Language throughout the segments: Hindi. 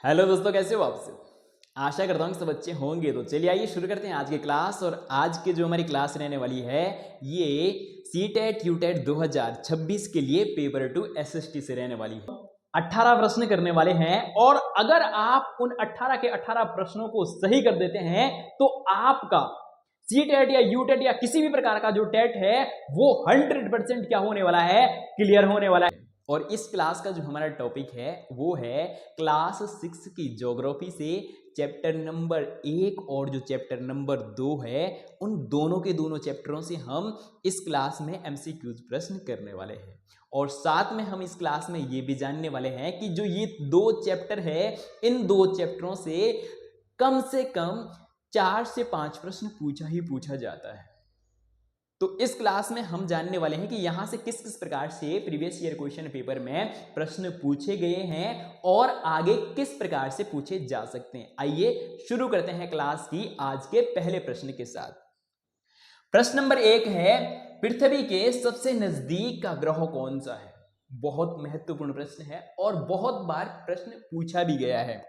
हेलो दोस्तों, कैसे हो आप सब। आशा करता हूँ कि सब अच्छे होंगे। तो चलिए आइए शुरू करते हैं आज की क्लास। और आज की जो हमारी क्लास रहने वाली है ये सीटेट यूटेट 2026 के लिए पेपर 2 एसएसटी से रहने वाली है। 18 प्रश्न करने वाले हैं और अगर आप उन 18 के 18 प्रश्नों को सही कर देते हैं तो आपका सीटेट या यूटेट या किसी भी प्रकार का जो टेट है वो 100% क्या होने वाला है, क्लियर होने वाला है। और इस क्लास का जो हमारा टॉपिक है वो है क्लास 6 की ज्योग्राफी से चैप्टर नंबर 1 और जो चैप्टर नंबर 2 है, उन दोनों के दोनों चैप्टरों से हम इस क्लास में एमसीक्यूज प्रश्न करने वाले हैं। और साथ में हम इस क्लास में ये भी जानने वाले हैं कि जो ये दो चैप्टर है, इन दो चैप्टरों से कम 4 से 5 प्रश्न पूछा जाता है। तो इस क्लास में हम जानने वाले हैं कि यहां से किस किस प्रकार से प्रीवियस ईयर क्वेश्चन पेपर में प्रश्न पूछे गए हैं और आगे किस प्रकार से पूछे जा सकते हैं। आइए शुरू करते हैं क्लास की आज के पहले प्रश्न के साथ। प्रश्न नंबर 1 है, पृथ्वी के सबसे नजदीक का ग्रह कौन सा है। बहुत महत्वपूर्ण प्रश्न है और बहुत बार प्रश्न पूछा भी गया है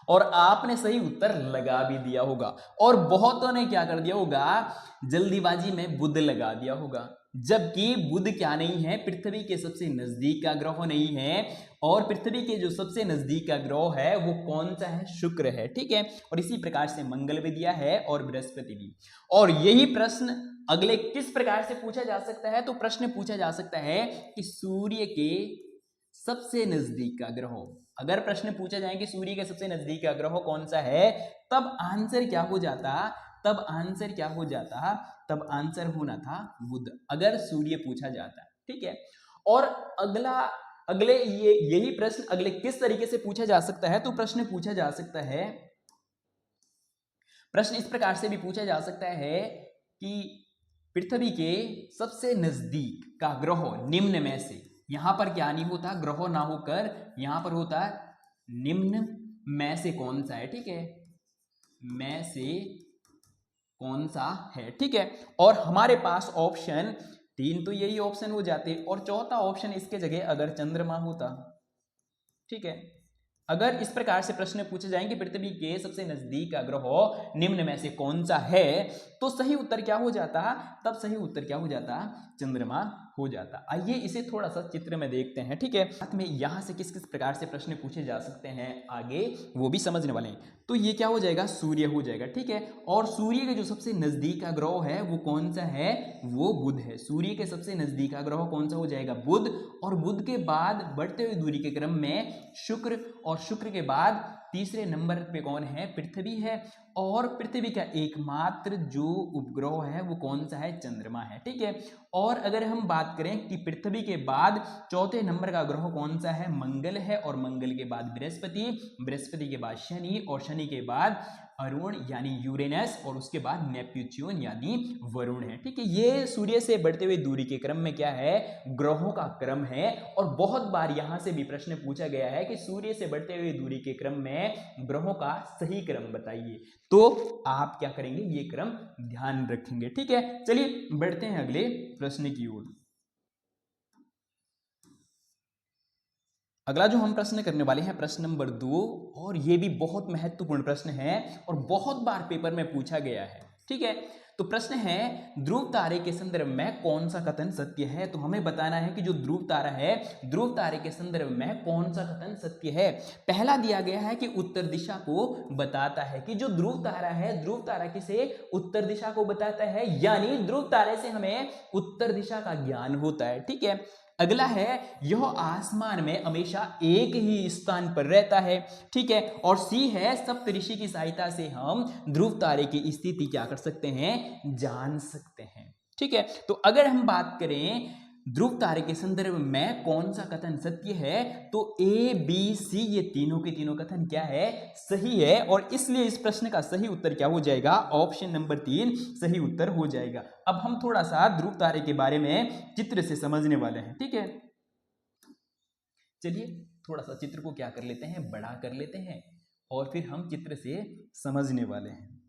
और आपने सही उत्तर लगा भी दिया होगा और बहुतों ने क्या कर दिया होगा, जल्दीबाजी में बुध लगा दिया होगा। जबकि बुध क्या नहीं है, पृथ्वी के सबसे नजदीक का ग्रह नहीं है। और पृथ्वी के जो सबसे नजदीक का ग्रह है वो कौन सा है, शुक्र है। ठीक है, और इसी प्रकार से मंगल भी दिया है और बृहस्पति भी। और यही प्रश्न अगले किस प्रकार से पूछा जा सकता है, तो प्रश्न पूछा जा सकता है कि सूर्य के सबसे नजदीक का ग्रह। अगर प्रश्न पूछा जाए कि सूर्य के सबसे नजदीक का ग्रह कौन सा है, तब आंसर क्या हो जाता, तब आंसर होना था बुध, अगर सूर्य पूछा जाता। ठीक है, और यही प्रश्न अगले किस तरीके से पूछा जा सकता है, तो प्रश्न पूछा जा सकता है, प्रश्न इस प्रकार से भी पूछा जा सकता है कि पृथ्वी के सबसे नजदीक का ग्रह निम्न में से, यहां पर क्या नहीं होता, ग्रह ना होकर यहां पर होता निम्न में से कौन सा है। ठीक है, में से कौन सा है। ठीक है, और हमारे पास ऑप्शन 3 तो यही ऑप्शन हो जाते और चौथा ऑप्शन इसके जगह अगर चंद्रमा होता। ठीक है, अगर इस प्रकार से प्रश्न पूछे जाएंगे पृथ्वी के सबसे नजदीक का ग्रह निम्न में से कौन सा है, तो सही उत्तर क्या हो जाता, तब सही उत्तर क्या हो जाता, चंद्रमा हो जाता। आइए इसे थोड़ा सा चित्र में देखते हैं। ठीक है, साथ में यहां से किस किस प्रकार से प्रश्न पूछे जा सकते हैं आगे वो भी समझने वाले हैं। तो ये क्या हो जाएगा, सूर्य हो जाएगा। ठीक है, और सूर्य के जो सबसे नजदीक का ग्रह है वो कौन सा है, वो बुध है। सूर्य के सबसे नजदीक का ग्रह कौन सा हो जाएगा, बुध। और बुध के बाद बढ़ते हुए दूरी के क्रम में शुक्र, और शुक्र के बाद तीसरे नंबर पे कौन है, पृथ्वी है। और पृथ्वी का एकमात्र जो उपग्रह है वो कौन सा है, चंद्रमा है। ठीक है, और अगर हम बात करें कि पृथ्वी के बाद चौथे नंबर का ग्रह कौन सा है, मंगल है। और मंगल के बाद बृहस्पति, बृहस्पति के बाद शनि, और शनि के बाद अरुण यानी यूरेनस, और उसके बाद नेपच्यून यानी वरुण है। ठीक है, ये सूर्य से बढ़ते हुए दूरी के क्रम में क्या है, ग्रहों का क्रम है। और बहुत बार यहां से भी प्रश्न पूछा गया है कि सूर्य से बढ़ते हुए दूरी के क्रम में ग्रहों का सही क्रम बताइए। तो आप क्या करेंगे, ये क्रम ध्यान रखेंगे। ठीक है, चलिए बढ़ते हैं अगले प्रश्न की ओर। अगला जो हम प्रश्न करने वाले हैं प्रश्न नंबर 2, और ये भी बहुत महत्वपूर्ण प्रश्न है और बहुत बार पेपर में पूछा गया है। ठीक है, तो प्रश्न है, ध्रुव तारे के संदर्भ में कौन सा कथन सत्य है। तो हमें बताना है कि जो ध्रुव तारा है, ध्रुव तारे के संदर्भ में कौन सा कथन सत्य है। पहला दिया गया है कि उत्तर दिशा को बताता है, कि जो ध्रुव तारा है, ध्रुव तारा किसे, उत्तर दिशा को बताता है, यानी ध्रुव तारे से हमें उत्तर दिशा का ज्ञान होता है। ठीक है, अगला है, यह आसमान में हमेशा एक ही स्थान पर रहता है। ठीक है, और सी है, सप्तऋषि की सहायता से हम ध्रुव तारे की स्थिति क्या कर सकते हैं, जान सकते हैं। ठीक है, तो अगर हम बात करें ध्रुव तारे के संदर्भ में कौन सा कथन सत्य है, तो ए बी सी ये तीनों के तीनों कथन क्या है, सही है। और इसलिए इस प्रश्न का सही उत्तर क्या हो जाएगा, ऑप्शन नंबर 3 सही उत्तर हो जाएगा। अब हम थोड़ा सा ध्रुव तारे के बारे में चित्र से समझने वाले हैं। ठीक है, चलिए थोड़ा सा चित्र को क्या कर लेते हैं, बड़ा कर लेते हैं और फिर हम चित्र से समझने वाले हैं।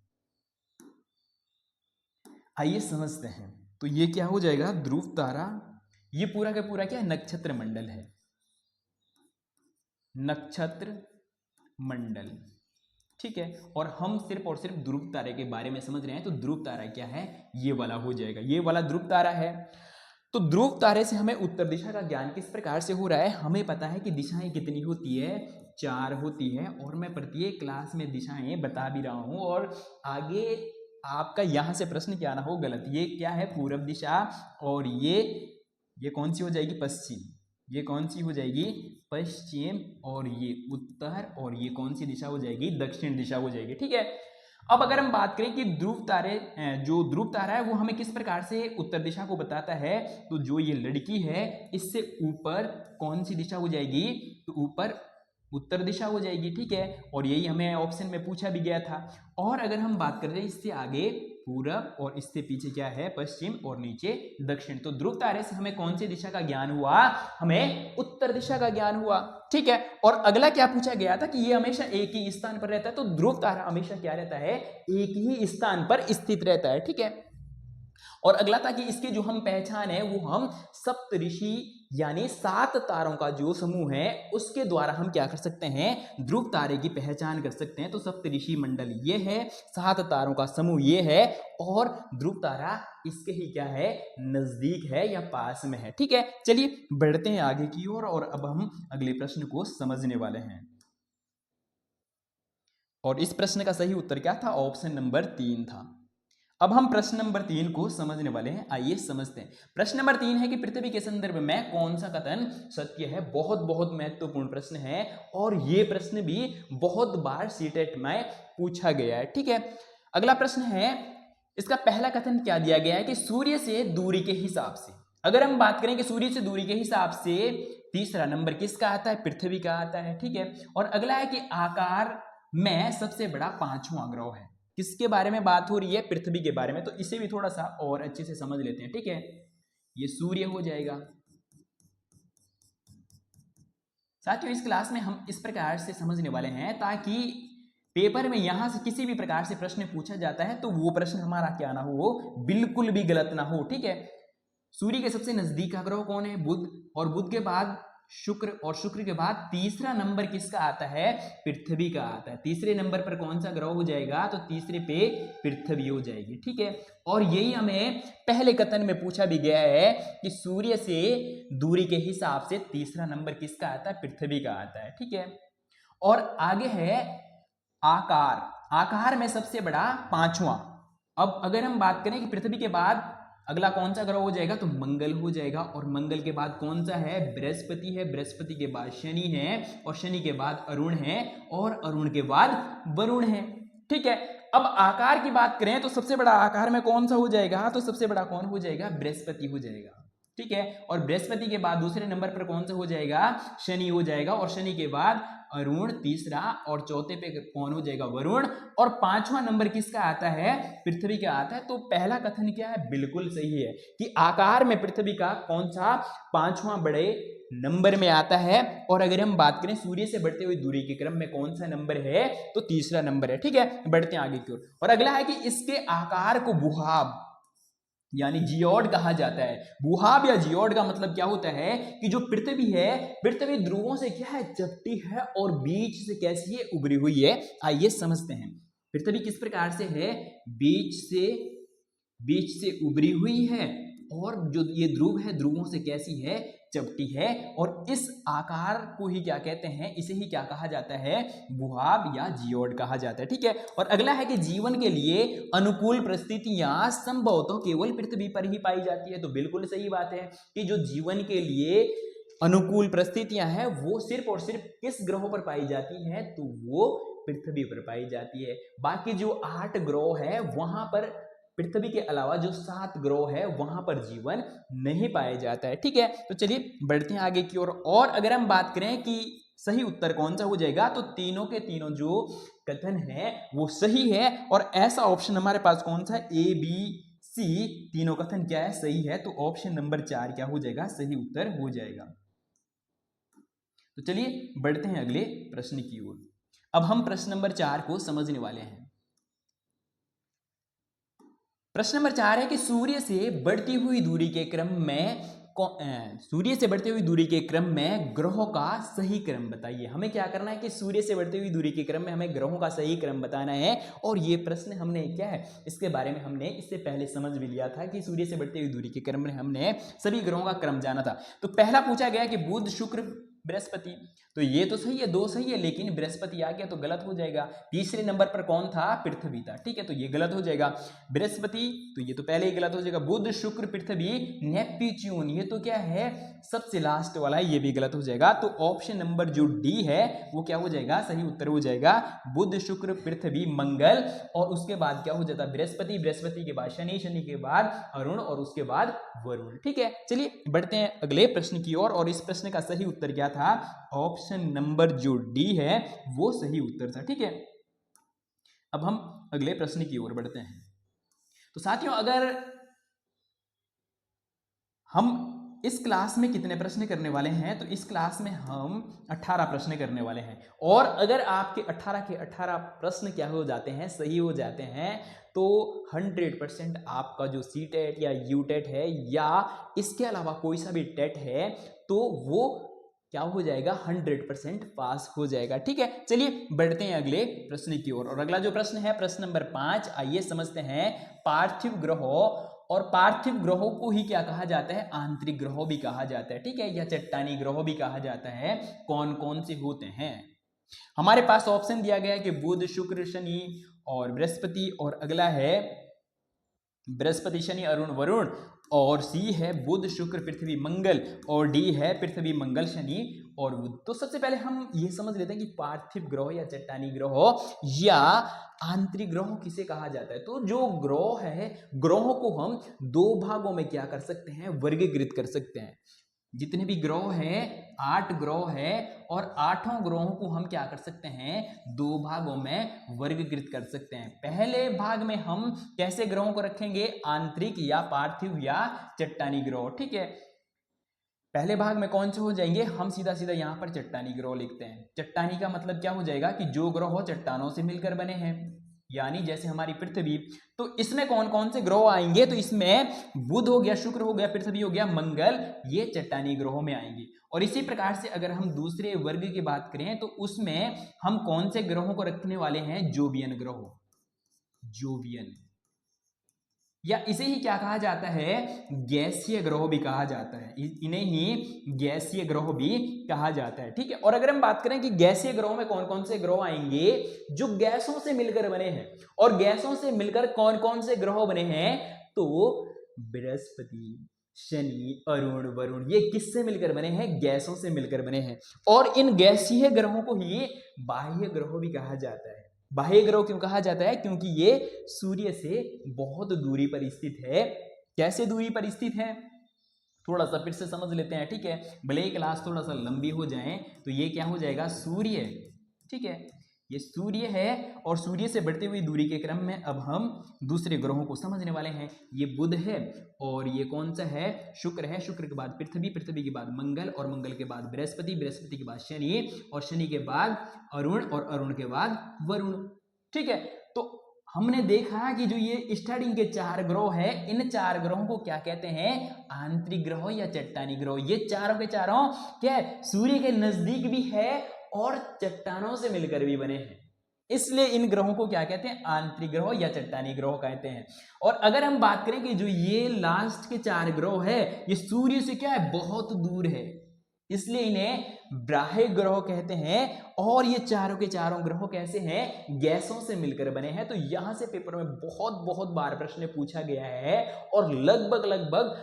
आइए समझते हैं। तो ये क्या हो जाएगा, ध्रुव तारा, ये पूरा का पूरा क्या, नक्षत्र मंडल है, नक्षत्र मंडल। ठीक है, और हम सिर्फ और सिर्फ ध्रुव तारे के बारे में समझ रहे हैं, तो ध्रुव तारा क्या है, ये वाला हो जाएगा, ये वाला ध्रुव तारा है। तो ध्रुव तारे से हमें उत्तर दिशा का ज्ञान किस प्रकार से हो रहा है, हमें पता है कि दिशाएं कितनी होती है, 4 होती है, और मैं प्रत्येक क्लास में दिशाएं बता भी रहा हूं। और आगे आपका यहां से प्रश्न क्या ना हो गलत, ये क्या है, पूर्व दिशा, और ये कौन सी हो जाएगी, पश्चिम, ये कौन सी हो जाएगी, पश्चिम, और ये उत्तर, और ये कौन सी दिशा हो जाएगी, दक्षिण दिशा हो जाएगी। ठीक है, अब अगर हम बात करें कि ध्रुव तारे, जो ध्रुव तारा है वो हमें किस प्रकार से उत्तर दिशा को बताता है, तो जो ये लड़की है इससे ऊपर कौन सी दिशा हो जाएगी, तो ऊपर उत्तर दिशा हो जाएगी। ठीक है, और यही हमें ऑप्शन में पूछा भी गया था। और अगर हम बात करें इससे आगे पूरब, और इससे पीछे क्या है, पश्चिम, और नीचे दक्षिण। तो ध्रुव तारे से हमें कौन सी दिशा का ज्ञान हुआ, हमें उत्तर दिशा का ज्ञान हुआ। ठीक है, और अगला क्या पूछा गया था कि ये हमेशा एक ही स्थान पर रहता है, तो ध्रुव तारा हमेशा क्या रहता है, एक ही स्थान पर स्थित रहता है। ठीक है, और अगला था कि इसकी जो हम पहचान है वो हम सप्तऋषि यानी 7 तारों का जो समूह है उसके द्वारा हम क्या कर सकते हैं, ध्रुव तारे की पहचान कर सकते हैं। तो सप्तऋषि मंडल ये है, 7 तारों का समूह ये है, और ध्रुव तारा इसके ही क्या है, नजदीक है या पास में है। ठीक है, चलिए बढ़ते हैं आगे की ओर, और अब हम अगले प्रश्न को समझने वाले हैं। और इस प्रश्न का सही उत्तर क्या था, ऑप्शन नंबर 3 था। अब हम प्रश्न नंबर 3 को समझने वाले हैं, आइए समझते हैं। प्रश्न नंबर 3 है कि पृथ्वी के संदर्भ में कौन सा कथन सत्य है। बहुत बहुत महत्वपूर्ण प्रश्न है, और ये प्रश्न भी बहुत बार सीटेट में पूछा गया है। ठीक है, अगला प्रश्न है, इसका पहला कथन क्या दिया गया है कि सूर्य से दूरी के हिसाब से, अगर हम बात करें कि सूर्य से दूरी के हिसाब से तीसरा नंबर किसका आता है, पृथ्वी का आता है। ठीक है, और अगला है कि आकार में सबसे बड़ा 5वां ग्रह है। किसके बारे में बात हो रही है, पृथ्वी के बारे में। तो इसे भी थोड़ा सा और अच्छे से समझ लेते हैं। ठीक है, ये सूर्य हो जाएगा। साथियों, इस क्लास में हम इस प्रकार से समझने वाले हैं ताकि पेपर में यहां से किसी भी प्रकार से प्रश्न पूछा जाता है तो वो प्रश्न हमारा क्या ना हो, बिल्कुल भी गलत ना हो। ठीक है, सूर्य के सबसे नजदीक का ग्रह कौन है, बुध, और बुध के बाद शुक्र, और शुक्र के बाद तीसरा नंबर किसका आता है, पृथ्वी का आता है। तीसरे नंबर पर कौन सा ग्रह हो जाएगा, तो तीसरे पे पृथ्वी हो जाएगी। ठीक है, और यही हमें पहले कथन में पूछा भी गया है कि सूर्य से दूरी के हिसाब से तीसरा नंबर किसका आता है, पृथ्वी का आता है। ठीक है, और आगे है आकार, आकार में सबसे बड़ा 5वां। अब अगर हम बात करें कि पृथ्वी के बाद अगला कौन सा ग्रह हो जाएगा, तो मंगल हो जाएगा, और मंगल के बाद कौन सा है, बृहस्पति है, बृहस्पति के बाद शनि है, और शनि के बाद अरुण है, और अरुण के बाद वरुण है। ठीक है, अब आकार की बात करें तो सबसे बड़ा आकार में कौन सा हो जाएगा, तो सबसे बड़ा कौन हो जाएगा, बृहस्पति हो जाएगा। ठीक है, और बृहस्पति के बाद दूसरे नंबर पर कौन सा हो जाएगा, शनि हो जाएगा, और शनि के बाद अरुण तीसरा, और चौथे पे कौन हो जाएगा, वरुण, और 5वां नंबर किसका आता है, पृथ्वी का आता है। तो पहला कथन क्या है, बिल्कुल सही है कि आकार में पृथ्वी का कौन सा 5वां बड़े नंबर में आता है। और अगर हम बात करें सूर्य से बढ़ते हुए दूरी के क्रम में कौन सा नंबर है, तो तीसरा नंबर है। ठीक है, बढ़ते हैं आगे की ओर, और अगला है कि इसके आकार को भूभाग यानी जियोड कहा जाता है। भूभाग या जियोड का मतलब क्या होता है कि जो पृथ्वी है, पृथ्वी ध्रुवों से क्या है, चपटी है, और बीच से कैसी है, उभरी हुई है। आइए समझते हैं, पृथ्वी किस प्रकार से है, बीच से उभरी हुई है, और जो ये ध्रुव है, ध्रुवों से कैसी है, चपटी है, और इस आकार को ही क्या कहते हैं, इसे ही क्या कहा जाता है, भूभाग या जियोड कहा जाता है। ठीक है, और अगला है कि जीवन के लिए अनुकूल परिस्थितियां संभवतः केवल पृथ्वी पर ही पाई जाती है। तो बिल्कुल सही बात है कि जो जीवन के लिए अनुकूल परिस्थितियां हैं वो सिर्फ और सिर्फ किस ग्रहों पर पाई जाती है, तो वो पृथ्वी पर पाई जाती है। बाकी जो 8 ग्रह है वहां पर पृथ्वी के अलावा जो 7 ग्रह है वहां पर जीवन नहीं पाया जाता है। ठीक है, तो चलिए बढ़ते हैं आगे की ओर। और अगर हम बात करें कि सही उत्तर कौन सा हो जाएगा, तो तीनों के तीनों जो कथन है वो सही है, और ऐसा ऑप्शन हमारे पास कौन सा है, ए बी सी तीनों कथन क्या है, सही है। तो ऑप्शन नंबर 4 क्या हो जाएगा, सही उत्तर हो जाएगा। तो चलिए बढ़ते हैं अगले प्रश्न की ओर। अब हम प्रश्न नंबर 4 को समझने वाले हैं। प्रश्न नंबर 4 है कि सूर्य से बढ़ती हुई दूरी के क्रम में सूर्य से बढ़ती हुई दूरी के क्रम में ग्रहों का सही क्रम बताइए। हमें क्या करना है कि सूर्य से बढ़ती हुई दूरी के क्रम में हमें ग्रहों का सही क्रम बताना है। और ये प्रश्न हमने क्या है, इसके बारे में हमने इससे पहले समझ भी लिया था कि सूर्य से बढ़ती हुई दूरी के क्रम में हमने सभी ग्रहों का क्रम जाना था। तो पहला पूछा गया कि बुध शुक्र बृहस्पति, तो ये तो सही है, 2 सही है, लेकिन बृहस्पति आ गया तो गलत हो जाएगा। तीसरे नंबर पर कौन था, पृथ्वी था, ठीक है, तो ये गलत हो जाएगा। बृहस्पति तो ये तो पहले ही गलत हो जाएगा। बुध शुक्र पृथ्वी नेपच्यून, ये तो क्या है, सबसे लास्ट वाला है, ये भी गलत हो जाएगा। तो ऑप्शन नंबर जो डी है वो क्या हो जाएगा, सही उत्तर हो जाएगा बुध शुक्र पृथ्वी मंगल, और उसके बाद क्या हो जाता है बृहस्पति, बृहस्पति के बाद शनि, शनि के बाद अरुण और उसके बाद वरुण। ठीक है, चलिए बढ़ते हैं अगले प्रश्न की ओर। और इस प्रश्न का सही उत्तर क्या था, ऑप्शन नंबर जो डी है वो सही उत्तर था। ठीक है, अब हम अगले प्रश्न की ओर बढ़ते हैं। तो साथियों, अगर हम इस क्लास में कितने प्रश्न करने वाले हैं, तो इस क्लास में हम 18 प्रश्न करने वाले हैं। और अगर आपके 18 के 18 प्रश्न क्या हो जाते हैं, सही हो जाते हैं, तो 100% आपका जो सीटेट या यूटेट है या इसके अलावा कोई सा भी टेट है, तो वो क्या हो जाएगा, 100% पास हो जाएगा। ठीक है, चलिए बढ़ते हैं अगले प्रश्न की ओर। और अगला जो प्रश्न है प्रश्न नंबर 5, आइए समझते हैं। पार्थिव ग्रहों, और पार्थिव ग्रहों को ही क्या कहा जाता है, आंतरिक ग्रहों भी कहा जाता है। ठीक है, या चट्टानी ग्रहों भी कहा जाता है। कौन कौन से होते हैं, हमारे पास ऑप्शन दिया गया है कि बुध शुक्र शनि और बृहस्पति, और अगला है बृहस्पति शनि अरुण वरुण, और सी है बुध शुक्र पृथ्वी मंगल, और डी है पृथ्वी मंगल शनि और बुध। तो सबसे पहले हम ये समझ लेते हैं कि पार्थिव ग्रह या चट्टानी ग्रह या आंतरिक ग्रह किसे कहा जाता है। तो जो ग्रह है, ग्रहों को हम 2 भागों में क्या कर सकते हैं, वर्गीकृत कर सकते हैं। जितने भी ग्रह हैं 8 ग्रह है, और 8 ग्रहों को हम क्या कर सकते हैं, 2 भागों में वर्गीकृत कर सकते हैं। पहले भाग में हम कैसे ग्रहों को रखेंगे, आंतरिक या पार्थिव या चट्टानी ग्रह। ठीक है, पहले भाग में कौन से हो जाएंगे, हम सीधा सीधा यहां पर चट्टानी ग्रह लिखते हैं। चट्टानी का मतलब क्या हो जाएगा कि जो ग्रह चट्टानों से मिलकर बने हैं, यानी जैसे हमारी पृथ्वी, तो इसमें कौन कौन से ग्रह आएंगे, तो इसमें बुध हो गया, शुक्र हो गया, पृथ्वी हो गया, मंगल, ये चट्टानी ग्रहों में आएंगे। और इसी प्रकार से अगर हम दूसरे वर्ग की बात करें, तो उसमें हम कौन से ग्रहों को रखने वाले हैं, जोवियन ग्रह, जोवियन, या इसे ही क्या कहा जाता है, गैसीय ग्रह भी कहा जाता है। इन्हें ही गैसीय ग्रह भी कहा जाता है। ठीक है, और अगर हम बात करें कि गैसीय ग्रहों में कौन कौन से ग्रह आएंगे, जो गैसों से मिलकर बने हैं, और गैसों से मिलकर कौन कौन से ग्रह बने हैं, तो बृहस्पति शनि अरुण वरुण, ये किससे मिलकर बने हैं, गैसों से मिलकर बने हैं। और इन गैसीय ग्रहों को ही बाह्य ग्रह भी कहा जाता है। बाह्य ग्रह क्यों कहा जाता है, क्योंकि ये सूर्य से बहुत दूरी पर स्थित है। कैसे दूरी पर स्थित है, थोड़ा सा फिर से समझ लेते हैं। ठीक है, भले ही क्लास थोड़ा सा लंबी हो जाए, तो ये क्या हो जाएगा, सूर्य, ठीक है, ये सूर्य है, और सूर्य से बढ़ती हुई दूरी के क्रम में अब हम दूसरे ग्रहों को समझने वाले हैं। ये बुध है, और ये कौन सा है, शुक्र है, शुक्र के बाद पृथ्वी, पृथ्वी के बाद मंगल, और मंगल के बाद बृहस्पति, बृहस्पति के बाद शनि, और शनि के बाद अरुण, और अरुण के बाद वरुण। ठीक है, तो हमने देखा कि जो ये स्टार्टिंग के 4 ग्रह है, इन 4 ग्रहों को क्या कहते हैं, आंतरिक ग्रह या चट्टानी ग्रह। ये चारों के चारों क्या है, सूर्य के नजदीक भी है और चट्टानों से मिलकर भी बने हैं, इसलिए इन ग्रहों को क्या कहते हैं, आंतरिक ग्रह या चट्टानी ग्रह कहते हैं। और अगर हम बात करें कि जो ये लास्ट के 4 ग्रह है, ये सूर्य से क्या है, बहुत दूर है, इसलिए इन्हें बाह्य ग्रह कहते हैं। और ये चारों के चारों ग्रह कैसे हैं, गैसों से मिलकर बने हैं। तो यहां से पेपर में बहुत बहुत बार प्रश्न पूछा गया है, और लगभग लगभग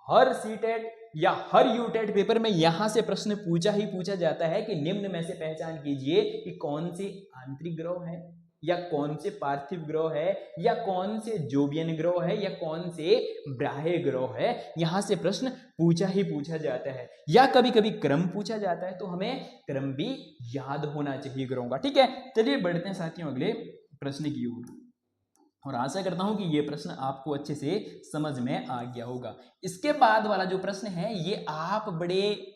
हर सीटेट या हर यूटेट पेपर में यहां से प्रश्न पूछा ही पूछा जाता है कि निम्न में से पहचान कीजिए कि कौन से आंतरिक ग्रह है, या कौन से पार्थिव ग्रह है, या कौन से जोवियन ग्रह है, या कौन से बाह्य ग्रह है। यहां से प्रश्न पूछा ही पूछा जाता है, या कभी कभी क्रम पूछा जाता है, तो हमें क्रम भी याद होना चाहिए ग्रहों का। ठीक है, चलिए बढ़ते हैं साथियों अगले प्रश्न की ओर, और आशा करता हूं कि ये प्रश्न आपको अच्छे से समझ में आ गया होगा। इसके बाद वाला जो प्रश्न है, ये आप बड़े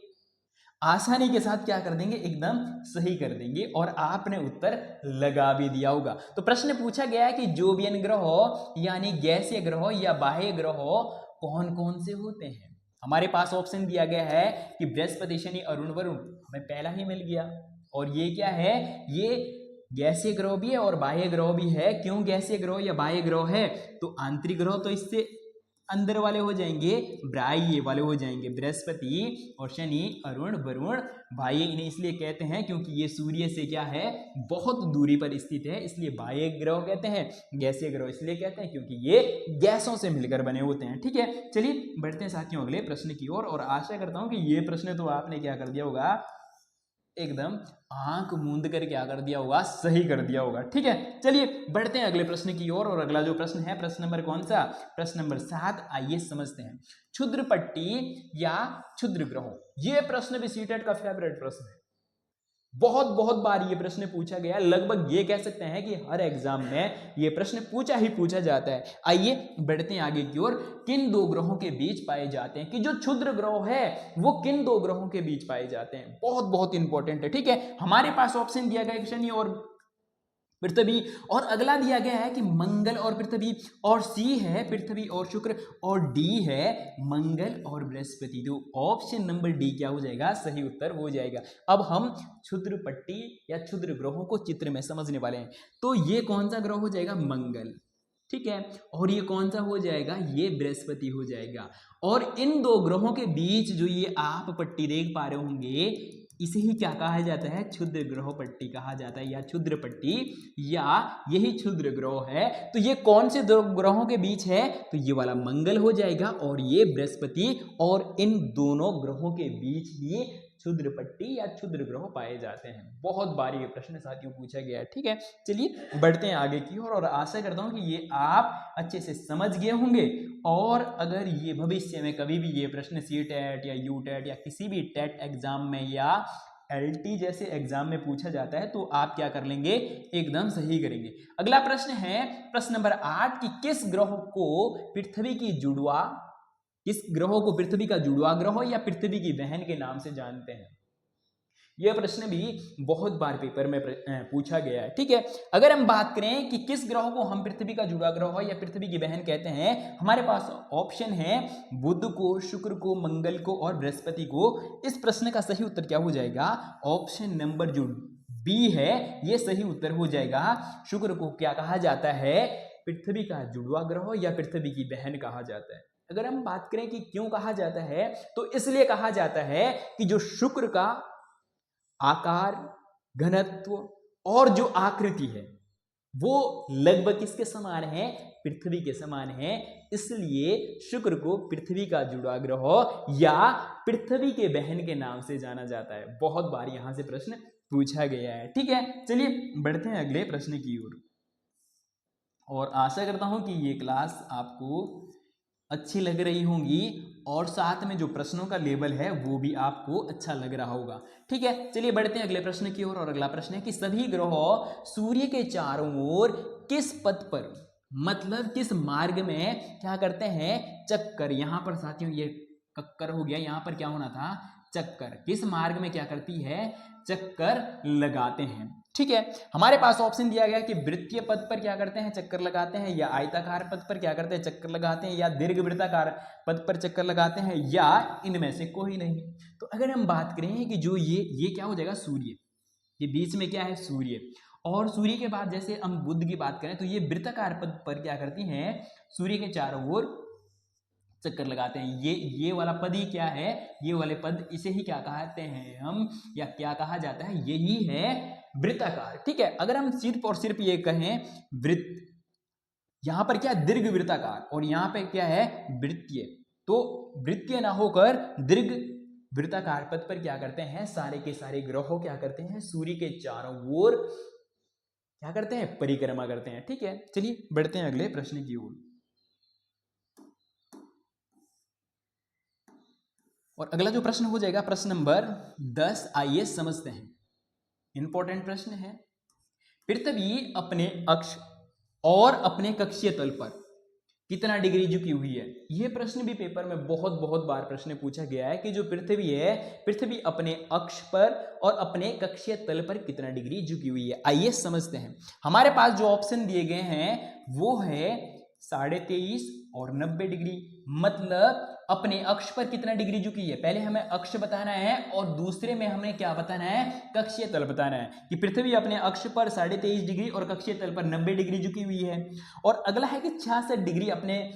आसानी के साथ क्या कर देंगे, एकदम सही कर देंगे, और आपने उत्तर लगा भी दिया होगा। तो प्रश्न पूछा गया है कि जोवियन ग्रह यानी गैसीय ग्रह या बाह्य ग्रह कौन कौन से होते हैं। हमारे पास ऑप्शन दिया गया है कि बृहस्पति, शनि, अरुण, वरुण, हमें पहला ही मिल गया। और ये क्या है, ये गैसीय ग्रह भी है और बाह्य ग्रह भी है। क्यों गैसीय ग्रह या बाह्य ग्रह है, तो आंतरिक ग्रह तो इससे अंदर वाले हो जाएंगे, बाह्य वाले हो जाएंगे। बृहस्पति और शनि, अरुण, वरुण बाह्य इन्हें इसलिए कहते हैं क्योंकि ये सूर्य से क्या है, बहुत दूरी पर स्थित है, इसलिए बाह्य ग्रह कहते हैं। गैसीय ग्रह इसलिए कहते हैं क्योंकि ये गैसों से मिलकर बने होते हैं। ठीक है, चलिए बढ़ते हैं साथियों अगले प्रश्न की ओर। और आशा करता हूं कि ये प्रश्न तो आपने क्या कर दिया होगा, एकदम आंख मूंद कर क्या कर दिया होगा, सही कर दिया होगा। ठीक है, चलिए बढ़ते हैं अगले प्रश्न की ओर। और अगला जो प्रश्न है, प्रश्न नंबर कौन सा, प्रश्न नंबर 7। आइए समझते हैं। क्षुद्र पट्टी या क्षुद्र ग्रहों, ये प्रश्न भी सीटेट का फेवरेट प्रश्न है। बहुत बार ये प्रश्न पूछा गया, लगभग ये कह सकते हैं कि हर एग्जाम में ये प्रश्न पूछा जाता है। आइए बढ़ते हैं आगे की ओर। किन दो ग्रहों के बीच पाए जाते हैं, कि जो क्षुद्र ग्रह है वो किन दो ग्रहों के बीच पाए जाते हैं, बहुत इंपॉर्टेंट है। ठीक है, हमारे पास ऑप्शन दिया गया शनि और पृथ्वी, और अगला दिया गया है कि मंगल और पृथ्वी, और सी है पृथ्वी और शुक्र, और डी है मंगल और बृहस्पति। तो ऑप्शन नंबर डी क्या हो जाएगा, सही उत्तर हो जाएगा। अब हम क्षुद्र पट्टी या क्षुद्र ग्रहों को चित्र में समझने वाले हैं। तो ये कौन सा ग्रह हो जाएगा, मंगल। ठीक है, और ये कौन सा हो जाएगा, ये बृहस्पति हो जाएगा। और इन दो ग्रहों के बीच जो ये आप पट्टी देख पा रहे होंगे, इसे ही क्या कहा जाता है, क्षुद्र ग्रह पट्टी कहा जाता है, या क्षुद्र पट्टी, या यही क्षुद्र ग्रह है। तो ये कौन से दो ग्रहों के बीच है, तो ये वाला मंगल हो जाएगा और ये बृहस्पति, और इन दोनों ग्रहों के बीच ही क्षुद्र पट्टी या क्षुद्र ग्रह पाए जाते हैं। बहुत बार ये प्रश्न साथियों पूछा गया है। ठीक है, चलिए बढ़ते हैं आगे की ओर। और आशा करता हूं कि ये आप अच्छे से समझ गए होंगे। और अगर ये भविष्य में कभी भी ये प्रश्न सीटेट या यूटेट या किसी भी टेट एग्जाम में या एलटी जैसे एग्जाम में पूछा जाता है, तो आप क्या कर लेंगे, एकदम सही करेंगे। अगला प्रश्न है प्रश्न नंबर 8 कि किस ग्रह को पृथ्वी की जुड़वा, किस ग्रहों को पृथ्वी का जुड़वा ग्रह या पृथ्वी की बहन के नाम से जानते हैं। यह प्रश्न भी बहुत बार पेपर में पूछा गया है। ठीक है, अगर हम बात करें कि किस ग्रह को हम पृथ्वी का जुड़ा ग्रह या पृथ्वी की बहन कहते हैं, हमारे पास ऑप्शन है बुध को, शुक्र को, मंगल को और बृहस्पति को। इस प्रश्न का सही उत्तर क्या हो जाएगा, ऑप्शन नंबर जो बी है ये सही उत्तर हो जाएगा। शुक्र को क्या कहा जाता है, पृथ्वी का जुड़वा ग्रह या पृथ्वी की बहन कहा जाता है। अगर हम बात करें कि क्यों कहा जाता है, तो इसलिए कहा जाता है कि जो शुक्र का आकार, घनत्व और जो आकृति है वो लगभग किसके समान है, पृथ्वी के समान है। इसलिए शुक्र को पृथ्वी का जुड़ा ग्रह या पृथ्वी के बहन के नाम से जाना जाता है। बहुत बार यहां से प्रश्न पूछा गया है। ठीक है, चलिए बढ़ते हैं अगले प्रश्न की ओर। और आशा करता हूं कि ये क्लास आपको अच्छी लग रही होंगी और साथ में जो प्रश्नों का लेवल है वो भी आपको अच्छा लग रहा होगा। ठीक है, चलिए बढ़ते हैं अगले प्रश्न की ओर। और अगला प्रश्न है कि सभी ग्रह सूर्य के चारों ओर किस पथ पर, मतलब किस मार्ग में क्या करते हैं, चक्कर। यहां पर साथियों ये कक्कर हो गया, यहां पर क्या होना था, चक्कर। किस मार्ग में क्या करती है, चक्कर लगाते हैं। ठीक है, हमारे पास ऑप्शन दिया गया कि वृत्तीय पथ पर क्या करते हैं, चक्कर लगाते हैं, या आयताकार पथ पर क्या करते हैं, चक्कर लगाते हैं, या दीर्घवृत्ताकार पथ पर चक्कर लगाते हैं, या इनमें से कोई नहीं। तो अगर हम बात करें कि जो ये क्या हो जाएगा, सूर्य, ये बीच में क्या है, सूर्य। और सूर्य के बाद जैसे हम बुध की बात करें तो ये वृत्ताकार पथ पर क्या करती हैं, सूर्य के चारों ओर चक्कर लगाते हैं। ये वाला पद ही क्या है, ये वाले पद, इसे ही क्या कहते हैं हम, या क्या कहा जाता है, यही है वृत्ताकार। ठीक है, अगर हम सिर्फ और सिर्फ ये कहें वृत्त, यहां पर क्या दीर्घ वृत्ताकार और यहां पे क्या है वृत्तीय, तो वृत्तीय ना होकर दीर्घ वृत्ताकार पथ पर क्या करते हैं, सारे के सारे ग्रहों क्या करते हैं, सूर्य के चारों ओर क्या करते हैं, परिक्रमा करते हैं। ठीक है, चलिए बढ़ते हैं अगले प्रश्न की ओर। और अगला जो प्रश्न हो जाएगा प्रश्न नंबर 10। आइए समझते हैं, इंपॉर्टेंट प्रश्न है। पृथ्वी अपने अक्ष और अपने कक्षीय तल पर कितना डिग्री झुकी हुई है। यह प्रश्न भी पेपर में बहुत बार प्रश्न पूछा गया है कि जो पृथ्वी है, पृथ्वी अपने अक्ष पर और अपने कक्षीय तल पर कितना डिग्री झुकी हुई है। आइए समझते हैं। हमारे पास जो ऑप्शन दिए गए हैं वो है 23.5 और 90 डिग्री। मतलब अपने अक्ष पर कितना डिग्री झुकी है। पहले हमें अक्ष बताना है और दूसरे में हमें क्या बताना है, कक्षीय तल बताना है कि पृथ्वी अपने अक्ष पर 23.5 डिग्री और कक्षीय तल पर 90 डिग्री झुकी हुई है। और अगला है कि 66 डिग्री अपने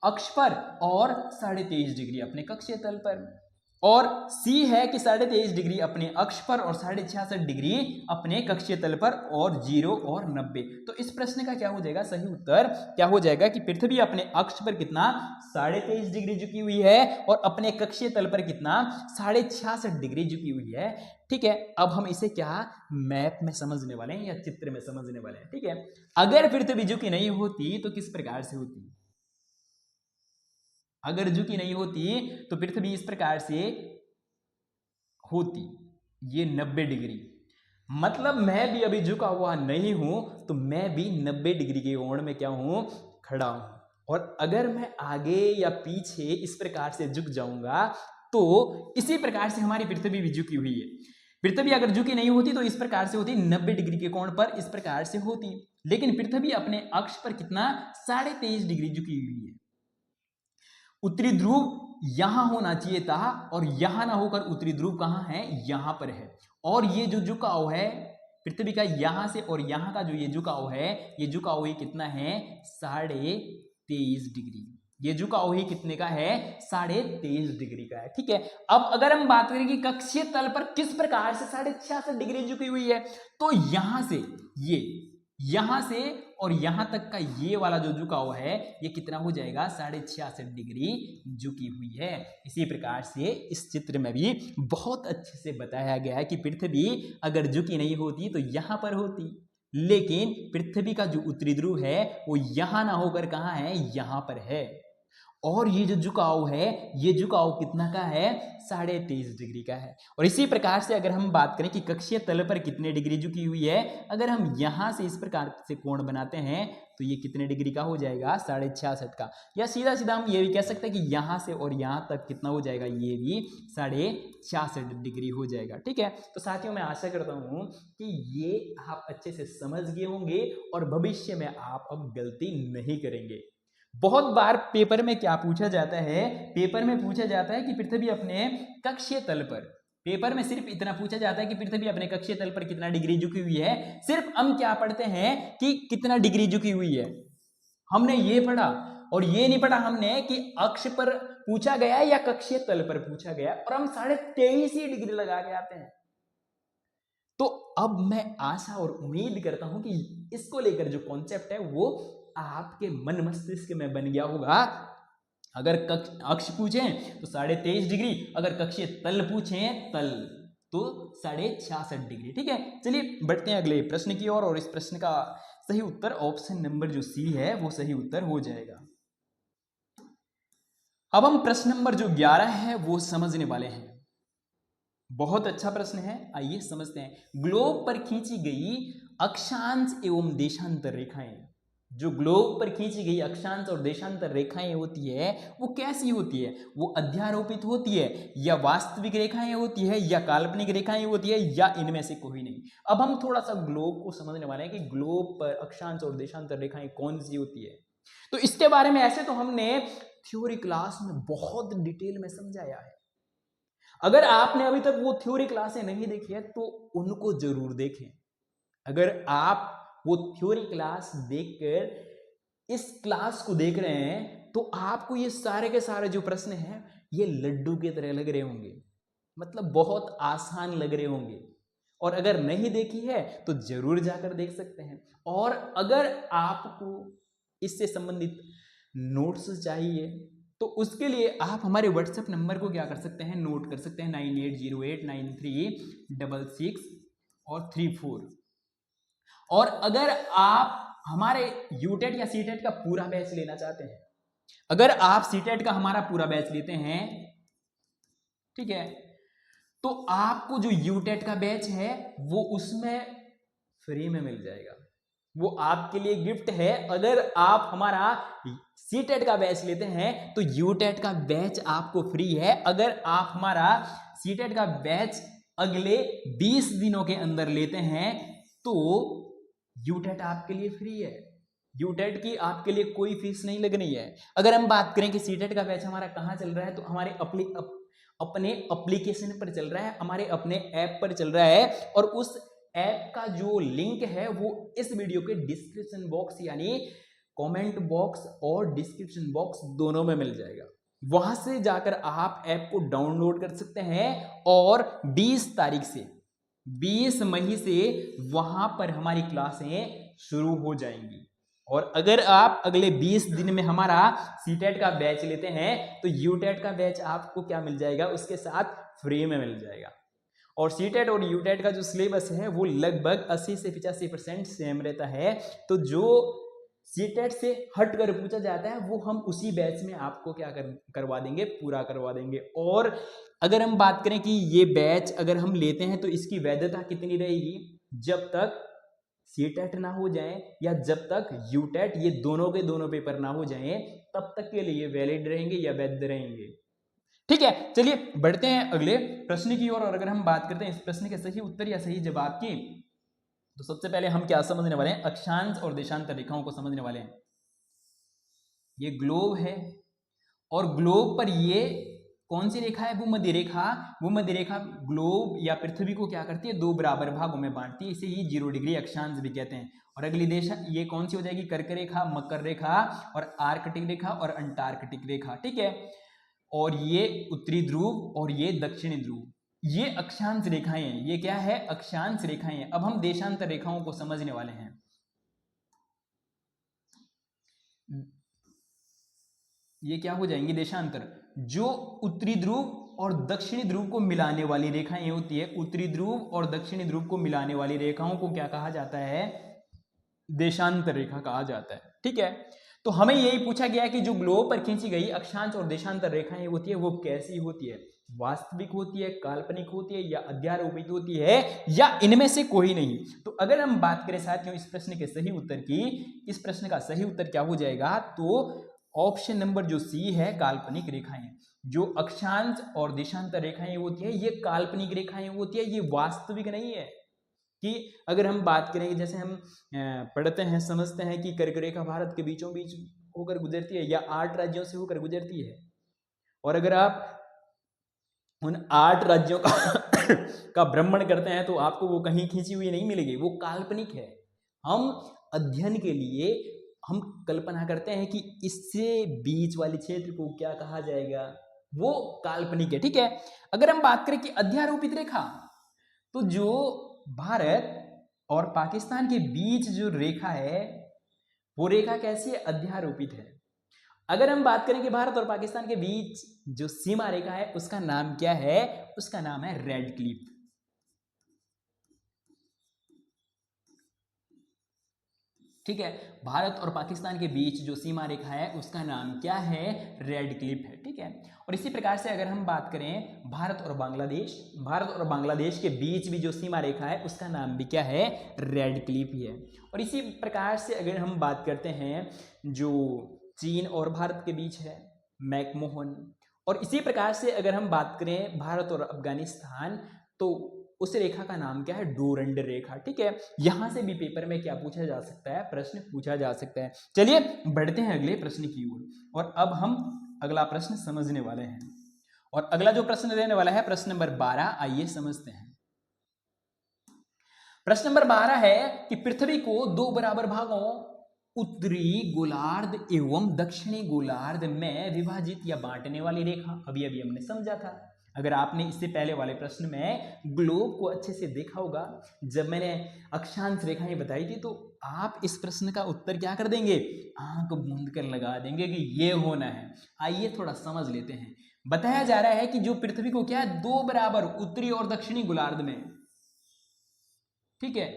अक्ष पर और 23.5 डिग्री अपने कक्षीय तल पर। और सी है कि 23.5 डिग्री अपने अक्ष पर और 66.5 डिग्री अपने कक्षीय तल पर और 0 और 90। तो इस प्रश्न का क्या हो जाएगा, सही उत्तर क्या हो जाएगा कि पृथ्वी अपने अक्ष पर कितना 23.5 डिग्री झुकी हुई है और अपने कक्षीय तल पर कितना 66.5 डिग्री झुकी हुई है। ठीक है, अब हम इसे क्या मैप में समझने वाले हैं या चित्र में समझने वाले हैं। ठीक है, अगर पृथ्वी झुकी नहीं होती तो किस प्रकार से होती, अगर झुकी नहीं होती तो पृथ्वी इस प्रकार से होती, ये 90 डिग्री। मतलब मैं भी अभी झुका हुआ नहीं हूं तो मैं भी 90 डिग्री के कोण में क्या हूं, खड़ा हूं। और अगर मैं आगे या पीछे इस प्रकार से झुक जाऊंगा तो इसी प्रकार से हमारी पृथ्वी भी झुकी हुई है। पृथ्वी अगर झुकी नहीं होती तो इस प्रकार से होती, 90 डिग्री के कोण पर इस प्रकार से होती। लेकिन पृथ्वी अपने अक्ष पर कितना 23.5 डिग्री झुकी हुई है। उत्तरी ध्रुव यहां होना चाहिए था और यहां ना होकर उत्तरी ध्रुव कहां है, यहां पर है। और ये जो झुकाव है पृथ्वी का यहां से और यहां का जो ये झुकाव है, ये झुकाव ही कितना है 23.5 डिग्री। ये झुकाव ही कितने का है 23.5 डिग्री का है। ठीक है, अब अगर हम बात करें कि कक्षीय तल पर किस प्रकार से 66.5 डिग्री झुकी हुई है, तो यहां से ये, यहां से और यहां तक का ये वाला जो झुकाव है ये कितना हो जाएगा 66.5 डिग्री झुकी हुई है। इसी प्रकार से इस चित्र में भी बहुत अच्छे से बताया गया है कि पृथ्वी अगर झुकी नहीं होती तो यहां पर होती, लेकिन पृथ्वी का जो उत्तरी ध्रुव है वो यहां ना होकर कहां है, यहां पर है। और ये जो झुकाव है ये झुकाव कितना का है 23.5 डिग्री का है। और इसी प्रकार से अगर हम बात करें कि कक्षीय तल पर कितने डिग्री झुकी हुई है, अगर हम यहां से इस प्रकार से कोण बनाते हैं तो ये कितने डिग्री का हो जाएगा 66.5 का। या सीधा सीधा हम ये भी कह सकते हैं कि यहां से और यहां तक कितना हो जाएगा, ये भी 66.5 डिग्री हो जाएगा। ठीक है, तो साथियों मैं आशा करता हूं कि ये आप अच्छे से समझ गए होंगे और भविष्य में आप अब गलती नहीं करेंगे। बहुत बार पेपर में क्या पूछा जाता है, पेपर में पूछा जाता है कि पृथ्वी अपने कक्षीय तल पर, पेपर में सिर्फ इतना पूछा जाता है कि पृथ्वी अपने कक्षीय तल पर कितना डिग्री झुकी हुई है। सिर्फ हम क्या पढ़ते हैं कि कितना डिग्री झुकी हुई है, हमने ये पढ़ा और ये नहीं पढ़ा हमने कि अक्ष पर पूछा गया या कक्षीय तल पर पूछा गया, और हम 23.5 ही डिग्री लगा के आते हैं। तो अब मैं आशा और उम्मीद करता हूं कि इसको लेकर जो कॉन्सेप्ट है वो आपके मन मस्तिष्क में बन गया होगा। अगर अक्ष पूछें तो 23.5 डिग्री, अगर कक्षीय तल पूछें तल तो 66.5 डिग्री। ठीक है, चलिए बढ़ते हैं अगले प्रश्न की ओर और इस प्रश्न का सही उत्तर ऑप्शन नंबर जो सी है वो सही उत्तर हो जाएगा। अब हम प्रश्न नंबर जो 11 है वो समझने वाले हैं। बहुत अच्छा प्रश्न है, आइए समझते हैं। ग्लोब पर खींची गई अक्षांश एवं देशांतर रेखाएं, जो ग्लोब पर खींची गई अक्षांश और देशांतर रेखाएं होती है वो कैसी होती है, वो अध्यारोपित होती है या वास्तविक रेखाएं होती है या काल्पनिक रेखाएं होती है या इनमें से कोई नहीं। अब हम थोड़ा सा ग्लोब को समझने वाले हैं कि ग्लोब पर अक्षांश और देशांतर रेखाएं कौन सी होती है। तो इसके बारे में ऐसे तो हमने थ्योरी क्लास में बहुत डिटेल में समझाया है। अगर आपने अभी तक वो थ्योरी क्लासें नहीं देखी है तो उनको जरूर देखें। अगर आप वो थ्योरी क्लास देखकर इस क्लास को देख रहे हैं तो आपको ये सारे के सारे जो प्रश्न हैं ये लड्डू की तरह लग रहे होंगे, मतलब बहुत आसान लग रहे होंगे। और अगर नहीं देखी है तो जरूर जाकर देख सकते हैं। और अगर आपको इससे संबंधित नोट्स चाहिए तो उसके लिए आप हमारे व्हाट्सएप नंबर को क्या कर सकते हैं, नोट कर सकते हैं 98089366 और 34। और अगर आप हमारे यूटेट या सीटेट का पूरा बैच लेना चाहते हैं, अगर आप सीटेट का हमारा पूरा बैच लेते हैं, ठीक है, तो आपको जो यूटेट का बैच है वो उसमें फ्री में मिल जाएगा, वो आपके लिए गिफ्ट है। अगर आप हमारा सीटेट का बैच लेते हैं तो यूटेट का बैच आपको फ्री है। अगर आप हमारा सीटेट का बैच अगले 20 दिनों के अंदर लेते हैं तो यूटेट आपके लिए फ्री है। यूटेट की आपके लिए कोई फीस नहीं लगनी है। अगर हम बात करें कि सीटेट का बैच हमारा कहाँ चल रहा है, तो हमारे अपने एप्लीकेशन पर चल रहा है, हमारे अपने ऐप पर चल रहा है, और उस ऐप का जो लिंक है वो इस वीडियो के डिस्क्रिप्शन बॉक्स यानी कमेंट बॉक्स और डिस्क्रिप्शन बॉक्स दोनों में मिल जाएगा। वहां से जाकर आप ऐप को डाउनलोड कर सकते हैं और 20 तारीख से 20 मई से वहां पर हमारी क्लासें शुरू हो जाएंगी। और अगर आप अगले 20 दिन में हमारा सीटेट का बैच लेते हैं तो यूटेट का बैच आपको क्या मिल जाएगा, उसके साथ फ्री में मिल जाएगा। और सीटेट और यूटेट का जो सिलेबस है वो लगभग 80 से 85% सेम रहता है। तो जो सीटेट से हट कर पूछा जाता है वो हम उसी बैच में आपको क्या करवा देंगे, पूरा करवा देंगे। और अगर हम बात करें कि ये बैच अगर हम लेते हैं तो इसकी वैधता कितनी रहेगी, जब तक सीटेट ना हो जाए या जब तक यूटेट, ये दोनों के दोनों पेपर ना हो जाए, तब तक के लिए वैलिड रहेंगे या वैध रहेंगे। ठीक है, चलिए बढ़ते हैं अगले प्रश्न की ओर। और अगर हम बात करते हैं इस प्रश्न के सही उत्तर या सही जवाब की, तो सबसे पहले हम क्या समझने वाले हैं, अक्षांश और देशांतर रेखाओं को समझने वाले हैं। ये ग्लोब है और ग्लोब पर ये कौन सी रेखा है, भूमध्य रेखा। भूमध्य रेखा ग्लोब या पृथ्वी को क्या करती है, दो बराबर भागों में बांटती है, इसे ही 0 डिग्री अक्षांश भी कहते हैं। और अगली देशा ये कौन सी हो जाएगी, कर्क रेखा, मकर रेखा और आर्कटिक रेखा और अंटार्कटिक रेखा। ठीक है, और ये उत्तरी ध्रुव और ये दक्षिणी ध्रुव, ये अक्षांश रेखाएं हैं। ये क्या है, अक्षांश रेखाएं हैं। अब हम देशांतर रेखाओं को समझने वाले हैं। ये क्या हो जाएंगे, देशांतर, जो उत्तरी ध्रुव और दक्षिणी ध्रुव को मिलाने वाली रेखाएं होती है, उत्तरी ध्रुव और दक्षिणी ध्रुव को मिलाने वाली रेखाओं को क्या कहा जाता है, देशांतर रेखा कहा जाता है। ठीक है, तो हमें यही पूछा गया है कि जो ग्लोब पर खींची गई अक्षांश और देशांतर रेखाएं होती है वो कैसी होती है, वास्तविक होती है, काल्पनिक होती है या अध्यारोपित होती है, या इनमें से कोई नहीं। तो अगर हम बात करें साथियों इस प्रश्न के सही उत्तर की, इस प्रश्न का सही उत्तर क्या हो जाएगा, तो ऑप्शन नंबर जो सी है, काल्पनिक रेखाएं। जो अक्षांश और देशांतर रेखाएं होती है ये काल्पनिक रेखाएं होती है, ये वास्तविक नहीं है। कि अगर हम बात करें, जैसे हम पढ़ते हैं, समझते हैं कि कर्क रेखा भारत के बीचों बीच होकर गुजरती है या 8 राज्यों से होकर गुजरती है, और अगर आप उन 8 राज्यों का भ्रमण करते हैं तो आपको वो कहीं खींची हुई नहीं मिलेगी, वो काल्पनिक है। हम अध्ययन के लिए हम कल्पना करते हैं कि इससे बीच वाले क्षेत्र को क्या कहा जाएगा, वो काल्पनिक है। ठीक है, अगर हम बात करें कि अध्यारोपित रेखा, तो जो भारत और पाकिस्तान के बीच जो रेखा है वो रेखा कैसी है, अध्यारोपित है। अगर हम बात करें कि भारत और पाकिस्तान के बीच जो सीमा रेखा है उसका नाम क्या है, उसका नाम है रेड क्लिफ। ठीक है, भारत और पाकिस्तान के बीच जो सीमा रेखा है उसका नाम क्या है, रेड क्लिफ है। ठीक है, और इसी प्रकार से अगर हम बात करें भारत और बांग्लादेश, भारत और बांग्लादेश के बीच भी जो सीमा रेखा है उसका नाम भी क्या है, रेड क्लिफ ही है। और इसी प्रकार से अगर हम बात करते हैं जो चीन और भारत के बीच है, मैकमोहन। और इसी प्रकार से अगर हम बात करें भारत और अफगानिस्तान, तो उस रेखा का नाम क्या है, डोरंड रेखा। ठीक है, यहां से भी पेपर में क्या पूछा जा सकता है, प्रश्न पूछा जा सकता है। चलिए बढ़ते हैं अगले प्रश्न की ओर। और अब हम अगला प्रश्न समझने वाले हैं, और अगला जो प्रश्न रहने वाला है प्रश्न नंबर 12, आइए समझते हैं। प्रश्न नंबर 12 है कि पृथ्वी को दो बराबर भागों उत्तरी गोलार्ध एवं दक्षिणी गोलार्ध में विभाजित या बांटने वाली रेखा, अभी अभी हमने समझा था। अगर आपने इससे पहले वाले प्रश्न में ग्लोब को अच्छे से देखा होगा, जब मैंने अक्षांश रेखाएं बताई थी, तो आप इस प्रश्न का उत्तर क्या कर देंगे, आंख मूंद कर लगा देंगे कि ये होना है। आइए थोड़ा समझ लेते हैं। बताया जा रहा है कि जो पृथ्वी को क्या है, दो बराबर उत्तरी और दक्षिणी गोलार्ध में, ठीक है,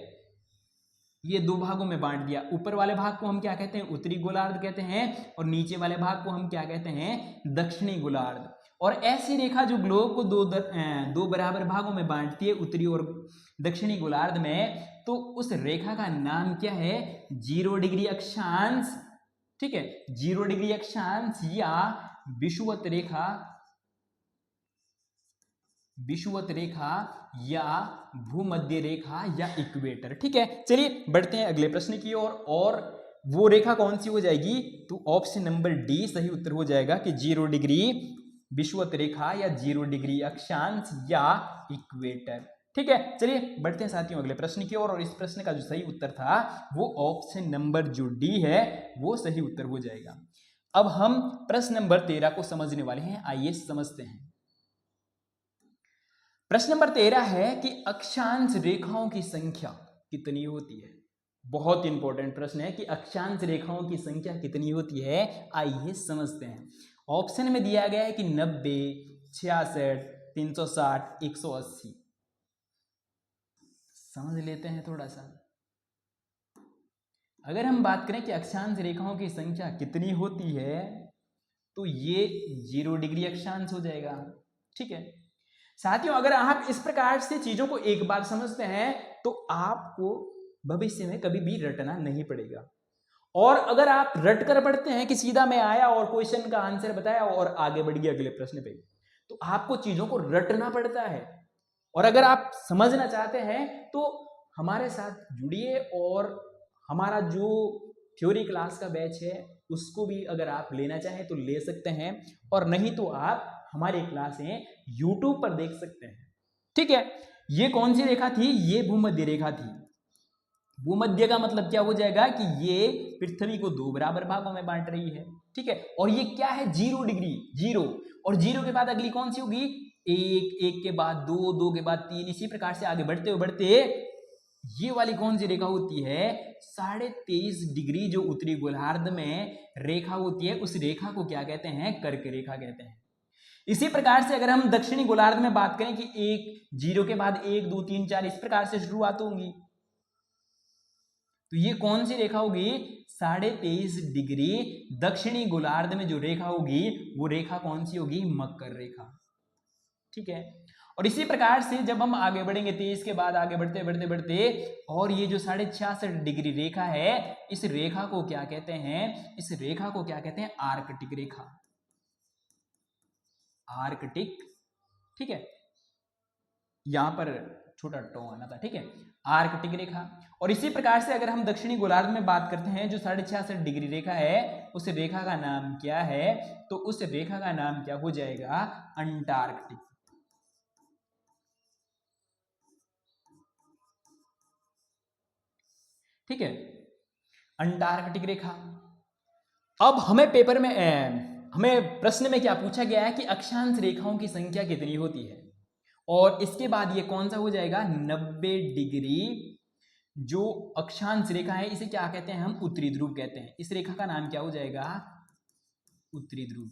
ये दो भागों में बांट दिया। ऊपर वाले भाग को हम क्या कहते हैं, उत्तरी गोलार्ध कहते हैं, और नीचे वाले भाग को हम क्या कहते हैं, दक्षिणी गोलार्ध। और ऐसी रेखा जो ग्लोब को दो बराबर भागों में बांटती है, उत्तरी और दक्षिणी गोलार्ध में, तो उस रेखा का नाम क्या है, 0 डिग्री अक्षांश। ठीक है, 0 डिग्री अक्षांश या विषुवत रेखा, विषुवत रेखा या भूमध्य रेखा या इक्वेटर। ठीक है, चलिए बढ़ते हैं अगले प्रश्न की ओर। और वो रेखा कौन सी हो जाएगी? तो ऑप्शन नंबर डी सही उत्तर हो जाएगा कि 0 डिग्री विषुवत रेखा या 0 डिग्री अक्षांश या इक्वेटर। ठीक है, चलिए बढ़ते हैं साथियों अगले प्रश्न की ओर। और इस प्रश्न का जो सही उत्तर था वो ऑप्शन नंबर जो डी है वो सही उत्तर हो जाएगा। अब हम प्रश्न नंबर 13 को समझने वाले हैं, आइए समझते हैं। प्रश्न नंबर 13 है कि अक्षांश रेखाओं की संख्या कितनी होती है। बहुत इंपॉर्टेंट प्रश्न है कि अक्षांश रेखाओं की संख्या कितनी होती है, आइए समझते हैं। ऑप्शन में दिया गया है कि 90, 66, 360, 180। समझ लेते हैं थोड़ा सा। अगर हम बात करें कि अक्षांश रेखाओं की संख्या कितनी होती है तो ये 0 डिग्री अक्षांश हो जाएगा। ठीक है साथियों, अगर आप इस प्रकार से चीजों को एक बार समझते हैं तो आपको भविष्य में कभी भी रटना नहीं पड़ेगा। और अगर आप रट कर पढ़ते हैं कि सीधा मैं आया और क्वेश्चन का आंसर बताया और आगे बढ़ गया अगले प्रश्न पे, तो आपको चीजों को रटना पड़ता है। और अगर आप समझना चाहते हैं तो हमारे साथ जुड़िए और हमारा जो थ्योरी क्लास का बैच है उसको भी अगर आप लेना चाहें तो ले सकते हैं, और नहीं तो आप हमारी क्लासें YouTube पर देख सकते हैं। ठीक है, ये कौन सी रेखा थी? ये भूमध्य रेखा थी। भूमध्य का मतलब क्या हो जाएगा कि ये पृथ्वी को 2 बराबर भागों में बांट रही है। ठीक है, और ये क्या है? 0 डिग्री, 0, और 0 के बाद अगली कौन सी होगी? 1, 1 के बाद 2, 2 के बाद 3, इसी प्रकार से आगे बढ़ते बढ़ते ये वाली कौन सी रेखा होती है? 23.5 डिग्री जो उत्तरी गोलार्ध में रेखा होती है उस रेखा को क्या कहते हैं? कर्क रेखा कहते हैं। इसी प्रकार से अगर हम दक्षिणी गोलार्ध में बात करें कि 0 के बाद 1, 2, 3, 4 इस प्रकार से शुरुआत होंगी, तो ये कौन सी रेखा होगी? 23.5 डिग्री दक्षिणी गोलार्ध में जो रेखा होगी वो रेखा कौन सी होगी? मकर रेखा। ठीक है, और इसी प्रकार से जब हम आगे बढ़ेंगे 23 के बाद आगे बढ़ते बढ़ते बढ़ते, और ये जो 66.5 डिग्री रेखा है इस रेखा को क्या कहते हैं? इस रेखा को क्या कहते हैं? आर्कटिक रेखा। आर्कटिक। ठीक है, यहां पर छोटा टो आना था। ठीक है, आर्कटिक रेखा। और इसी प्रकार से अगर हम दक्षिणी गोलार्ध में बात करते हैं जो 66.5 डिग्री रेखा है उस रेखा का नाम क्या है? तो उस रेखा का नाम क्या हो जाएगा? अंटार्कटिक। ठीक है, अंटार्कटिक रेखा। अब हमें पेपर में हमें प्रश्न में क्या पूछा गया है कि अक्षांश रेखाओं की संख्या कितनी होती है, और इसके बाद ये कौन सा हो जाएगा? 90 डिग्री जो अक्षांश रेखा है इसे क्या कहते हैं? हम उत्तरी ध्रुव कहते हैं। इस रेखा का नाम क्या हो जाएगा? उत्तरी ध्रुव।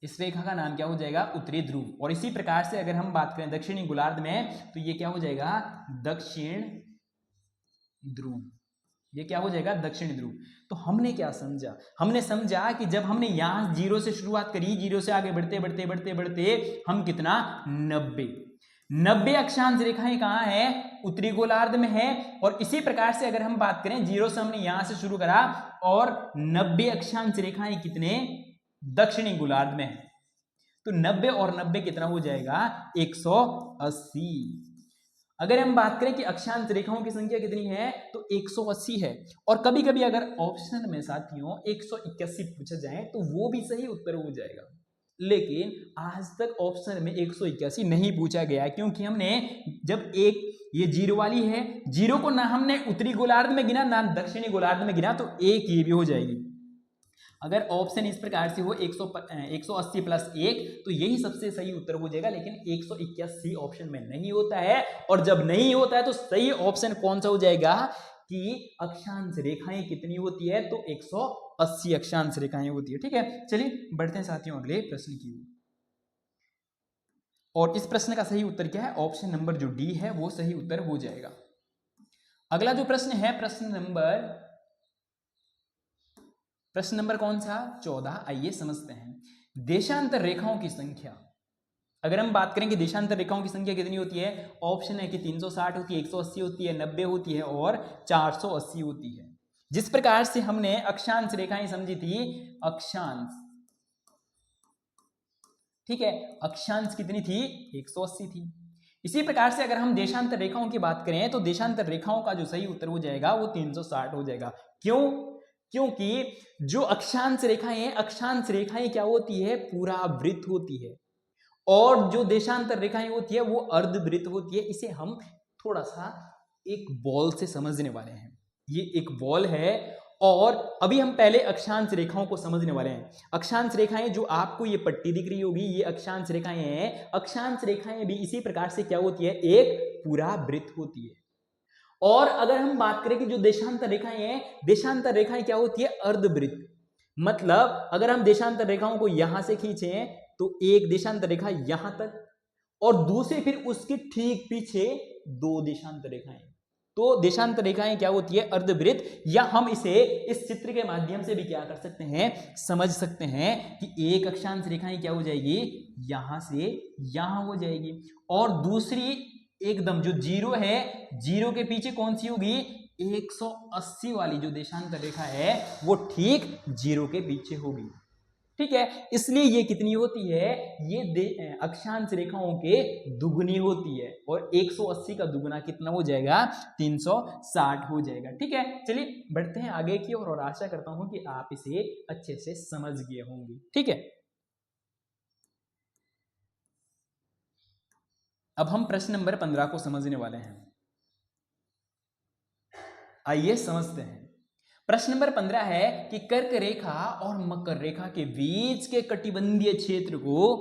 इस रेखा का नाम क्या हो जाएगा? उत्तरी ध्रुव। और इसी प्रकार से अगर हम बात करें दक्षिणी गोलार्ध में तो ये क्या हो जाएगा? दक्षिण ध्रुव। ये क्या हो जाएगा? दक्षिण ध्रुव। तो हमने क्या समझा? हमने समझा कि जब हमने यहां 0 से शुरुआत करी, 0 से आगे बढ़ते बढ़ते बढ़ते बढ़ते हम कितना? 90 अक्षांश रेखाएं कहां है? उत्तरी गोलार्ध में है। और इसी प्रकार से अगर हम बात करें 0 से हमने यहां से शुरू करा और 90 अक्षांश रेखाएं कितने? दक्षिणी गोलार्ध में है। तो 90 और 90 कितना हो जाएगा? 180। अगर हम बात करें कि अक्षांश रेखाओं की संख्या कितनी है तो 180 है। और कभी कभी अगर ऑप्शन में साथियों 181 पूछा जाए तो वो भी सही उत्तर हो जाएगा, लेकिन आज तक ऑप्शन में 181 नहीं पूछा गया, क्योंकि हमने जब एक ये 0 वाली है, 0 को ना हमने उत्तरी गोलार्ध में गिना ना दक्षिणी गोलार्ध में गिना, तो एक ये भी हो जाएगी। अगर ऑप्शन इस प्रकार से हो 180 प्लस 1 तो यही सबसे सही उत्तर हो जाएगा, लेकिन 181 ऑप्शन में नहीं होता है। और जब नहीं होता है तो सही ऑप्शन कौन सा हो जाएगा कि अक्षांश रेखाएं कितनी होती है? तो 180 अक्षांश रेखाएं होती है। ठीक है, चलिए बढ़ते हैं साथियों अगले प्रश्न की ओर। और इस प्रश्न का सही उत्तर क्या है? ऑप्शन नंबर जो डी है वो सही उत्तर हो जाएगा। अगला जो प्रश्न है प्रश्न नंबर कौन सा? 14। आइए समझते हैं। देशांतर रेखाओं की संख्या। अगर हम बात करें कि देशांतर रेखाओं की संख्या कितनी होती है, ऑप्शन है कि 360 होती है, 180 होती है, 90 होती है और 480 होती है। जिस प्रकार से हमने अक्षांश रेखाएं समझी थी, अक्षांश, ठीक है, अक्षांश कितनी थी? 180 थी। इसी प्रकार से अगर हम देशांतर रेखाओं की बात करें तो देशांतर रेखाओं का जो सही उत्तर हो जाएगा वो 360 हो जाएगा। क्यों? क्योंकि जो अक्षांश रेखाएं क्या होती है, पूरा वृत्त होती है, और जो देशांतर रेखाएं होती है वो अर्धवृत्त होती है। इसे हम थोड़ा सा एक बॉल से समझने वाले हैं। ये एक बॉल है और अभी हम पहले अक्षांश रेखाओं को समझने वाले हैं। अक्षांश रेखाएं जो आपको ये पट्टी दिख रही होगी, ये अक्षांश रेखाएं हैं। अक्षांश रेखाएं भी इसी प्रकार से क्या होती है, एक पूरा वृत्त होती है। और अगर हम बात करें कि जो देशांतर रेखाएं हैं, देशांतर रेखाएं क्या होती है, अर्धवृत्त। मतलब अगर हम देशांतर रेखाओं को यहां से खींचें तो एक देशांतर रेखा यहां तक और दूसरे फिर उसके ठीक पीछे दो देशांतर रेखाएं। तो देशांतर रेखाएं क्या होती है, अर्धवृत्त, या हम इसे इस चित्र के माध्यम से भी क्या कर सकते हैं, समझ सकते हैं कि एक अक्षांश रेखाएं क्या हो जाएगी, यहां से यहां हो जाएगी, और दूसरी एकदम जो जीरो है, जीरो के पीछे कौन सी होगी, 180 वाली जो देशांतर रेखा है वो ठीक जीरो के पीछे होगी। ठीक है, इसलिए ये कितनी होती है, ये अक्षांश रेखाओं के दुगनी होती है, और 180 का दुगना कितना हो जाएगा, 360 हो जाएगा। ठीक है, चलिए बढ़ते हैं आगे की ओर और आशा करता हूं कि आप इसे अच्छे से समझ गए होंगे। ठीक है, अब हम प्रश्न नंबर 15 को समझने वाले हैं। आइए समझते हैं। प्रश्न नंबर 15 है कि कर्क रेखा और मकर रेखा के बीच के कटिबंधीय क्षेत्र को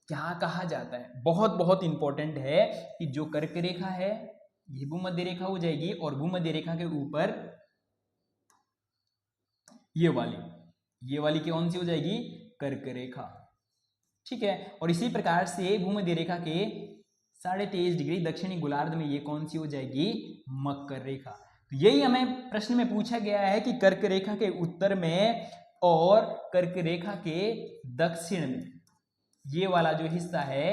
क्या कहा जाता है। बहुत बहुत इंपॉर्टेंट है कि जो कर्क रेखा है ये भूमध्य रेखा हो जाएगी, और भूमध्य रेखा के ऊपर ये वाली कौन सी हो जाएगी, कर्क रेखा। ठीक है, और इसी प्रकार से भूमध्य रेखा के 23.5 डिग्री दक्षिणी गोलार्ध में ये कौन सी हो जाएगी, मकर रेखा। तो यही हमें प्रश्न में पूछा गया है कि कर्क रेखा के उत्तर में और कर्क रेखा के दक्षिण में ये वाला जो हिस्सा है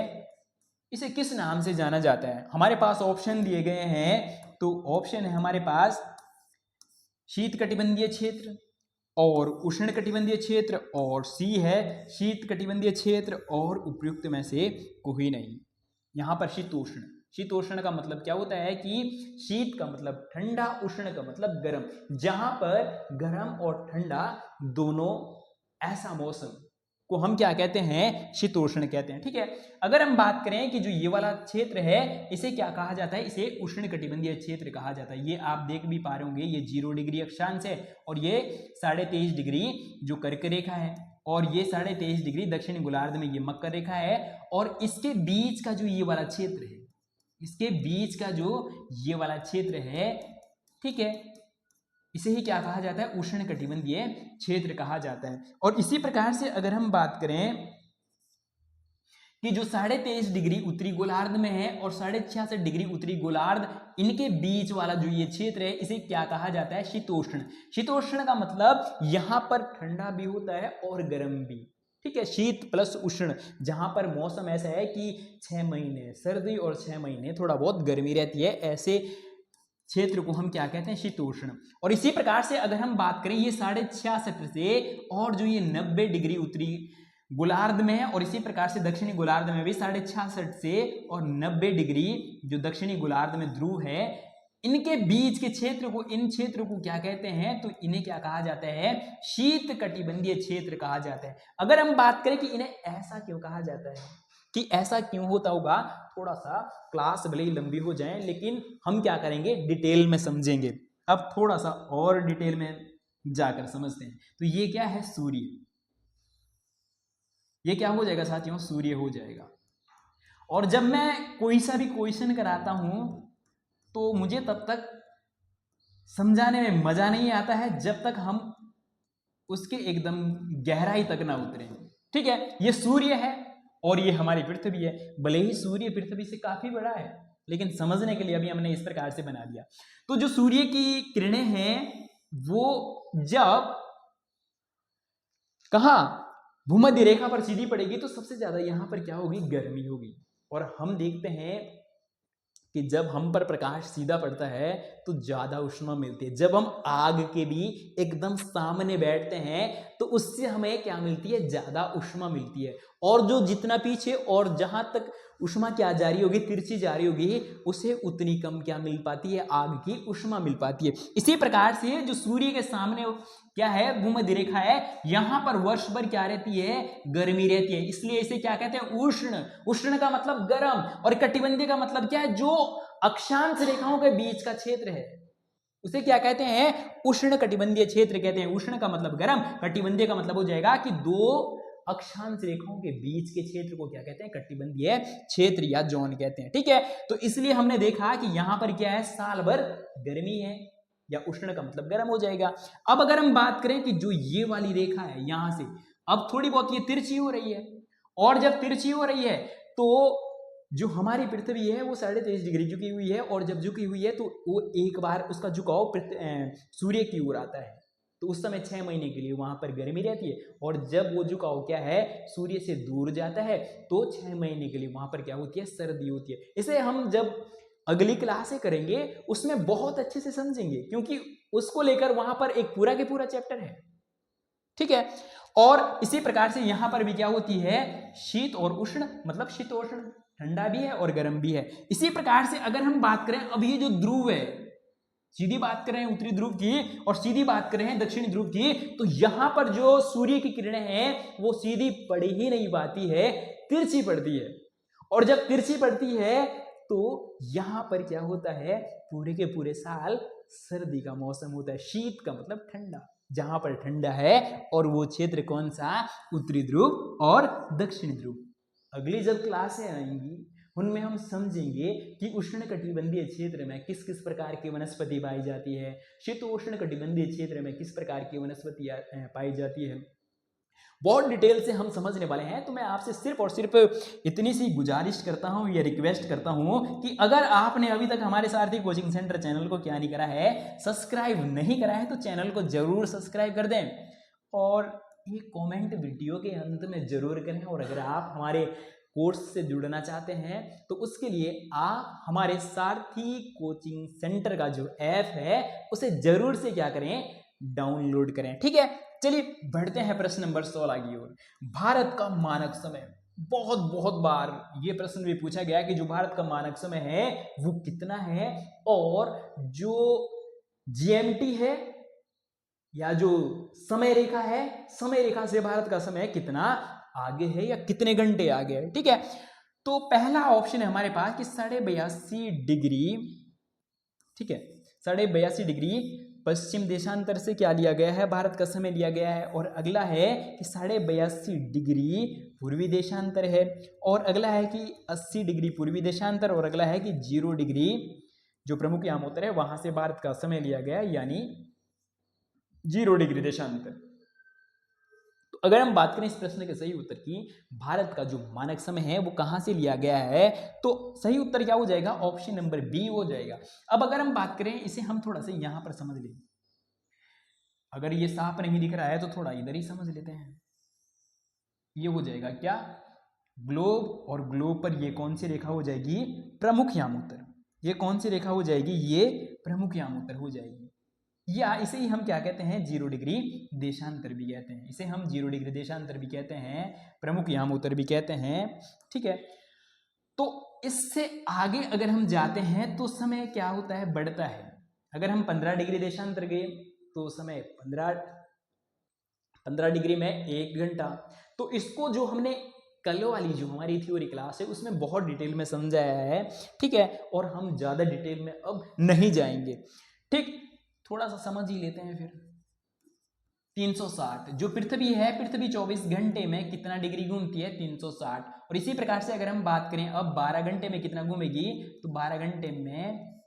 इसे किस नाम से जाना जाता है। हमारे पास ऑप्शन दिए गए हैं, तो ऑप्शन है हमारे पास शीत कटिबंधीय क्षेत्र और उष्ण कटिबंधीय क्षेत्र, और सी है शीत कटिबंधीय क्षेत्र और उपयुक्त में से कोई नहीं। यहां पर शीतोष्ण, शीतोष्ण का मतलब क्या होता है कि शीत का मतलब ठंडा, उष्ण का मतलब गर्म, जहां पर गर्म और ठंडा दोनों ऐसा मौसम को हम क्या कहते हैं, शीतोष्ण कहते हैं। ठीक है, अगर हम बात करें कि जो ये वाला क्षेत्र है इसे क्या कहा जाता है, इसे उष्ण कटिबंधीय क्षेत्र कहा जाता है। ये आप देख भी पा रहे होंगे, ये 0 डिग्री अक्षांश है और ये 23.5 डिग्री जो कर्क रेखा है, और ये 23.5 डिग्री दक्षिणी गोलार्ध में ये मकर रेखा है, और इसके बीच का जो ये वाला क्षेत्र है, इसके बीच का जो ये वाला क्षेत्र है, ठीक है, इसे ही क्या कहा जाता है, उष्ण कटिबंधीय क्षेत्र कहा जाता है। और इसी प्रकार से अगर हम बात करें कि जो 23.5 डिग्री उत्तरी गोलार्ध में है और 66.5 डिग्री उत्तरी गोलार्ध, इनके बीच वाला जो ये क्षेत्र है इसे क्या कहा जाता है, शीतोष्ण। शीतोष्ण का मतलब यहां पर ठंडा भी होता है और गर्म भी। ठीक है, शीत प्लस उष्ण, जहां पर मौसम ऐसा है कि 6 महीने सर्दी और 6 महीने थोड़ा बहुत गर्मी रहती है, ऐसे क्षेत्र को हम क्या कहते हैं, शीतोष्ण। और इसी प्रकार से अगर हम बात करें ये 66.5 से, और जो ये 90 डिग्री उत्तरी गोलार्ध में है, और इसी प्रकार से दक्षिणी गोलार्ध में भी 66.5 से और 90 डिग्री जो दक्षिणी गोलार्ध में ध्रुव है, इनके बीच के क्षेत्र को, इन क्षेत्र को क्या कहते हैं, तो इन्हें क्या कहा जाता है, शीत कटिबंधीय क्षेत्र कहा जाता है। अगर हम बात करें कि इन्हें ऐसा क्यों कहा जाता है, कि ऐसा क्यों होता होगा, थोड़ा सा क्लास भले ही लंबी हो जाए लेकिन हम क्या करेंगे, डिटेल में समझेंगे। अब थोड़ा सा और डिटेल में जाकर समझते हैं। तो ये क्या है, सूर्य, ये क्या हो जाएगा साथियों, सूर्य हो जाएगा। और जब मैं कोई सा भी क्वेश्चन कराता हूं तो मुझे तब तक समझाने में मजा नहीं आता है जब तक हम उसके एकदम गहराई तक ना उतरें। ठीक है, ये सूर्य है और ये हमारी पृथ्वी है। भले ही सूर्य पृथ्वी से काफी बड़ा है, लेकिन समझने के लिए अभी हमने इस प्रकार से बना दिया। तो जो सूर्य की किरणें हैं वो जब कहां, भूमध्य रेखा पर सीधी पड़ेगी तो सबसे ज्यादा यहां पर क्या होगी, गर्मी होगी। और हम देखते हैं कि जब हम पर प्रकाश सीधा पड़ता है तो ज्यादा ऊष्मा मिलती है। जब हम आग के भी एकदम सामने बैठते हैं तो उससे हमें क्या मिलती है, ज्यादा ऊष्मा मिलती है। और जो जितना पीछे और जहां तक ऊष्मा क्या जा रही होगी, तिरछी जा रही होगी, उसे उतनी कम क्या मिल पाती है, आग की ऊष्मा मिल पाती है। इसी प्रकार से जो सूर्य के सामने क्या है, भूमध्य रेखा है, यहां पर वर्ष भर क्या रहती है, गर्मी रहती है, इसलिए इसे क्या कहते हैं, उष्ण। उष्ण का मतलब गर्म, और कटिबंधीय का मतलब क्या है, जो अक्षांश रेखाओं के बीच का क्षेत्र है उसे क्या कहते हैं, उष्ण कटिबंधीय क्षेत्र कहते हैं। उष्ण का मतलब गर्म, कटिबंधीय का मतलब हो जाएगा कि दो अक्षांश रेखाओं के बीच के क्षेत्र को क्या कहते हैं, कटिबंधीय क्षेत्र या जोन कहते हैं। ठीक है, तो इसलिए हमने देखा कि यहां पर क्या है, साल भर गर्मी है, या उष्ण का मतलब गर्म हो जाएगा। अब अगर हम बात करें कि जो ये वाली रेखा है यहां से अब थोड़ी बहुत ये तिरछी हो रही है, और जब तिरछी हो रही है तो जो हमारी पृथ्वी है वो 23.5 डिग्री झुकी हुई है, और जब झुकी हुई है तो वो एक बार उसका झुकाव सूर्य की ओर आता है, तो उस समय 6 महीने के लिए वहां पर गर्मी रहती है। और जब वो झुकाव क्या है, सूर्य से दूर जाता है, तो 6 महीने के लिए वहां पर क्या होती है, सर्दी होती है। इसे हम जब अगली क्लासें करेंगे उसमें बहुत अच्छे से समझेंगे, क्योंकि उसको लेकर वहां पर एक पूरा के पूरा चैप्टर है। ठीक है, और इसी प्रकार से यहां पर भी क्या होती है, शीत और उष्ण, मतलब शीतोष्ण, ठंडा भी है और गर्म भी है। इसी प्रकार से अगर हम बात करें, अब ये जो ध्रुव है, सीधी बात करें उत्तरी ध्रुव की और सीधी बात करें दक्षिणी ध्रुव की, तो यहां पर जो सूर्य की किरणें हैं वो सीधी पड़ ही नहीं पाती है, तिरछी पड़ती है। और जब तिरछी पड़ती है तो यहां पर क्या होता है, पूरे के पूरे साल सर्दी का मौसम होता है। शीत का मतलब ठंडा, जहां पर ठंडा है, और वो क्षेत्र कौन सा, उत्तरी ध्रुव और दक्षिणी ध्रुव। अगली जब क्लासें आएंगी उनमें हम समझेंगे कि उष्ण कटिबंधीय क्षेत्र में किस किस प्रकार की वनस्पति पाई जाती है, शीतोष्ण कटिबंधीय क्षेत्र में किस प्रकार की वनस्पति पाई जाती है, बहुत डिटेल से हम समझने वाले हैं। तो मैं आपसे सिर्फ और सिर्फ इतनी सी गुजारिश करता हूं या रिक्वेस्ट करता हूं कि अगर आपने अभी तक हमारे सारथी कोचिंग सेंटर चैनल को क्या नहीं करा है, सब्सक्राइब नहीं करा है, तो चैनल को जरूर सब्सक्राइब कर दें, और एक कमेंट वीडियो के अंत में जरूर करें। और अगर आप हमारे कोर्स से जुड़ना चाहते हैं तो उसके लिए आप हमारे सारथी कोचिंग सेंटर का जो ऐप है उसे जरूर से क्या करें, डाउनलोड करें। ठीक है, चलिए बढ़ते हैं प्रश्न नंबर 16 की ओर। भारत का मानक समय, बहुत बहुत बार ये प्रश्न भी पूछा गया कि जो भारत का मानक समय है वो कितना है, और जो जीएमटी है या जो समय रेखा है, समय रेखा से भारत का समय कितना आगे है या कितने घंटे आगे है। ठीक है, तो पहला ऑप्शन है हमारे पास कि 82.5 डिग्री। ठीक है, 82.5 डिग्री पश्चिम देशांतर से क्या लिया गया है, भारत का समय लिया गया है। और अगला है कि 82.5 डिग्री पूर्वी देशांतर है, और अगला है कि 80 डिग्री पूर्वी देशांतर, और अगला है कि 0 डिग्री जो प्रमुख यामोत्तर है वहां से भारत का समय लिया गया है, यानी 0 डिग्री देशांतर। तो अगर हम बात करें इस प्रश्न के सही उत्तर की, भारत का जो मानक समय है वो कहां से लिया गया है, तो सही उत्तर क्या हो जाएगा, ऑप्शन नंबर बी हो जाएगा। अब अगर हम बात करें इसे, हम थोड़ा सा यहां पर समझ लें, अगर ये साफ नहीं दिख रहा है तो थोड़ा इधर ही समझ लेते हैं। ये हो जाएगा क्या, ग्लोब, और ग्लोब पर ये कौन सी रेखा हो जाएगी, प्रमुख यामोत्तर। ये कौन सी रेखा हो जाएगी, ये प्रमुख यामोत्तर हो जाएगी, या इसे ही हम क्या कहते हैं, 0 डिग्री देशांतर भी कहते हैं। इसे हम 0 डिग्री देशांतर भी कहते हैं, प्रमुख यामोत्तर भी कहते हैं। ठीक है, तो इससे आगे अगर हम जाते हैं तो समय क्या होता है, बढ़ता है। अगर हम 15 डिग्री देशांतर गए तो समय 15 डिग्री में 1 घंटा। तो इसको जो हमने कल वाली जो हमारी थ्योरी क्लास है उसमें बहुत डिटेल में समझाया है। ठीक है, और हम ज्यादा डिटेल में अब नहीं जाएंगे। ठीक, थोड़ा सा समझ ही लेते हैं फिर। 360 जो पृथ्वी है, पृथ्वी 24 घंटे में कितना डिग्री घूमती है, 360। और इसी प्रकार से अगर हम बात करें अब 12 घंटे में कितना घूमेगी, तो 12 घंटे में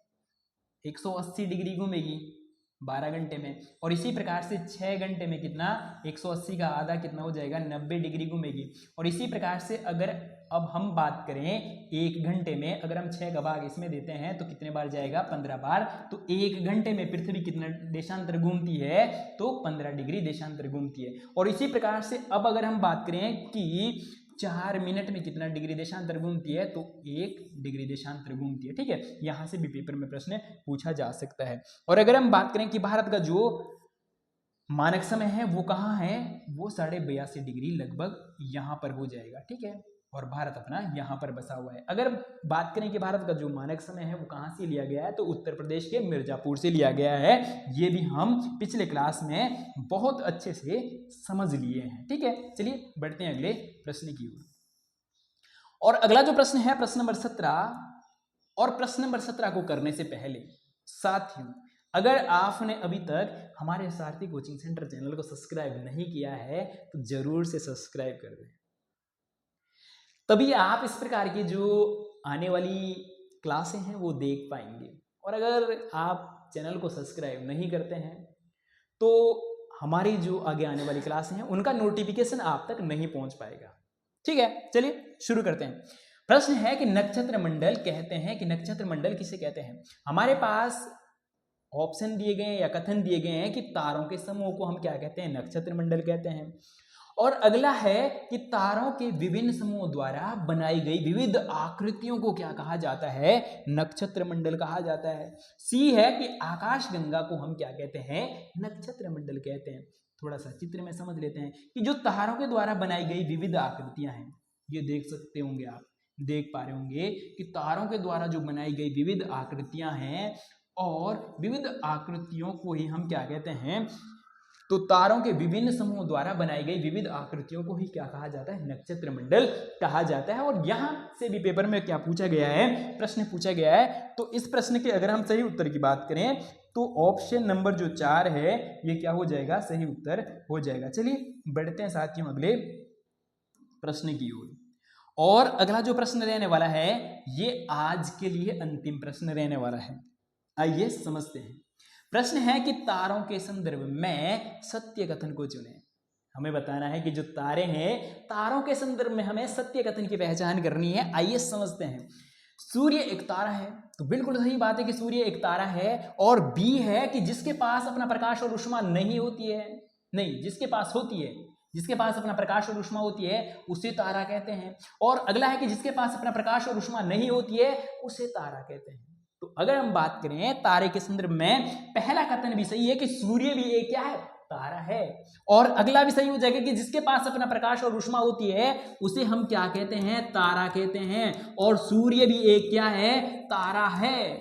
180 डिग्री घूमेगी 12 घंटे में। और इसी प्रकार से 6 घंटे में कितना, 180 का आधा कितना हो जाएगा, 90 डिग्री घूमेगी। और इसी प्रकार से अगर अब हम बात करें 1 घंटे में, अगर हम 6 का भाग इसमें देते हैं तो कितने बार जाएगा, 15 बार। तो 1 घंटे में पृथ्वी कितना देशांतर घूमती है, तो 15 डिग्री देशांतर घूमती है। और इसी प्रकार से अब अगर हम बात करें कि 4 मिनट में कितना डिग्री देशांतर घूमती है, तो 1 डिग्री देशांतर घूमती है। ठीक है, यहां से भी पेपर में प्रश्न पूछा जा सकता है। और अगर हम बात करें कि भारत का जो मानक समय है वो कहाँ है, वो 82.5 डिग्री लगभग यहाँ पर हो जाएगा। ठीक है, और भारत अपना यहाँ पर बसा हुआ है। अगर बात करें कि भारत का जो मानक समय है वो कहाँ से लिया गया है, तो उत्तर प्रदेश के मिर्जापुर से लिया गया है। ये भी हम पिछले क्लास में बहुत अच्छे से समझ लिए हैं। ठीक है, चलिए बढ़ते हैं अगले प्रश्न की ओर। और अगला जो प्रश्न है प्रश्न नंबर 17, और प्रश्न नंबर 17 को करने से पहले साथियों, अगर आपने अभी तक हमारे सारथी कोचिंग सेंटर चैनल को सब्सक्राइब नहीं किया है तो जरूर से सब्सक्राइब कर दें, तभी आप इस प्रकार की जो आने वाली क्लासें हैं वो देख पाएंगे। और अगर आप चैनल को सब्सक्राइब नहीं करते हैं तो हमारी जो आगे आने वाली क्लासें हैं उनका नोटिफिकेशन आप तक नहीं पहुंच पाएगा। ठीक है, चलिए शुरू करते हैं। प्रश्न है कि नक्षत्र मंडल कहते हैं कि नक्षत्र मंडल किसे कहते हैं। हमारे पास ऑप्शन दिए गए हैं या कथन दिए गए हैं कि तारों के समूह को हम क्या कहते हैं, नक्षत्र मंडल कहते हैं। और अगला है कि तारों के विभिन्न समूहों द्वारा बनाई गई विविध आकृतियों को क्या कहा जाता है, नक्षत्र मंडल कहा जाता है। सी है कि आकाशगंगा को हम क्या कहते हैं, नक्षत्र मंडल कहते हैं। थोड़ा सा चित्र में समझ लेते हैं कि जो तारों के द्वारा बनाई गई विविध आकृतियां हैं, ये देख सकते होंगे आप, देख पा रहे होंगे कि तारों के द्वारा जो बनाई गई विविध आकृतियां हैं, और विविध आकृतियों को ही हम क्या कहते हैं, तो तारों के विभिन्न समूहों द्वारा बनाई गई विविध आकृतियों को ही क्या कहा जाता है, नक्षत्र मंडल कहा जाता है। और यहां से भी पेपर में क्या पूछा गया है, प्रश्न पूछा गया है। तो इस प्रश्न के अगर हम सही उत्तर की बात करें तो ऑप्शन नंबर जो 4 है ये क्या हो जाएगा, सही उत्तर हो जाएगा। चलिए बढ़ते हैं साथियों अगले प्रश्न की ओर। और अगला जो प्रश्न रहने वाला है ये आज के लिए अंतिम प्रश्न रहने वाला है। आइए समझते हैं। प्रश्न है कि तारों के संदर्भ में सत्य कथन को चुनें। हमें बताना है कि जो तारे हैं, तारों के संदर्भ में हमें सत्य कथन की पहचान करनी है। आइए समझते हैं। सूर्य एक तारा है, तो बिल्कुल सही बात है कि सूर्य एक तारा है। और बी है कि जिसके पास अपना प्रकाश और ऊष्मा नहीं होती है, नहीं जिसके पास होती है, जिसके पास अपना प्रकाश और ऊष्मा होती है उसे तारा कहते हैं। और अगला है कि जिसके पास अपना प्रकाश और ऊष्मा नहीं होती है उसे तारा कहते हैं। तो अगर हम बात करें तारे के संदर्भ में, पहला कथन भी सही है कि सूर्य भी एक क्या है, तारा है। और अगला भी सही हो जाएगा कि जिसके पास अपना प्रकाश और ऊष्मा होती है उसे हम क्या कहते हैं, तारा कहते हैं। और सूर्य भी एक क्या है, तारा है।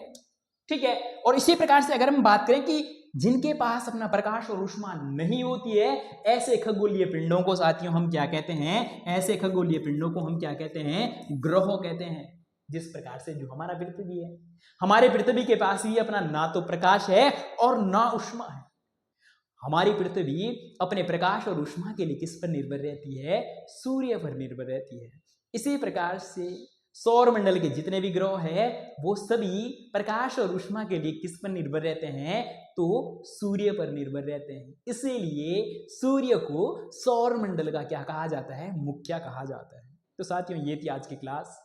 ठीक है, और इसी प्रकार से अगर हम बात करें कि जिनके पास अपना प्रकाश और ऊष्मा नहीं होती है, ऐसे खगोलीय पिंडों को साथियों हम क्या कहते हैं, ऐसे खगोलीय पिंडों को हम क्या कहते हैं, ग्रहों कहते हैं। जिस प्रकार से जो हमारा पृथ्वी है, हमारे पृथ्वी के पास भी अपना ना तो प्रकाश है और ना ऊष्मा है। हमारी पृथ्वी अपने प्रकाश और ऊष्मा के लिए किस पर निर्भर रहती है, सूर्य पर निर्भर रहती है। इसी प्रकार से सौर मंडल के जितने भी ग्रह हैं वो सभी प्रकाश और ऊष्मा के लिए किस पर निर्भर रहते हैं, तो सूर्य पर निर्भर रहते हैं। इसीलिए सूर्य को सौर मंडल का क्या कहा जाता है, मुखिया कहा जाता है। तो साथियों ये थी आज की क्लास।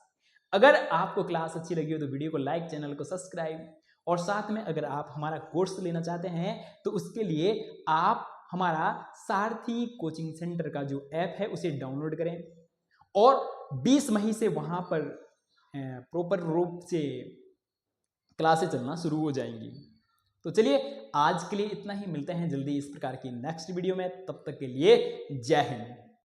अगर आपको क्लास अच्छी लगी हो तो वीडियो को लाइक, चैनल को सब्सक्राइब, और साथ में अगर आप हमारा कोर्स लेना चाहते हैं तो उसके लिए आप हमारा सारथी कोचिंग सेंटर का जो ऐप है उसे डाउनलोड करें। और 20 मई से वहां पर प्रॉपर रूप से क्लासेस चलना शुरू हो जाएंगी। तो चलिए आज के लिए इतना ही, मिलते हैं जल्दी इस प्रकार की नेक्स्ट वीडियो में। तब तक के लिए जय हिंद।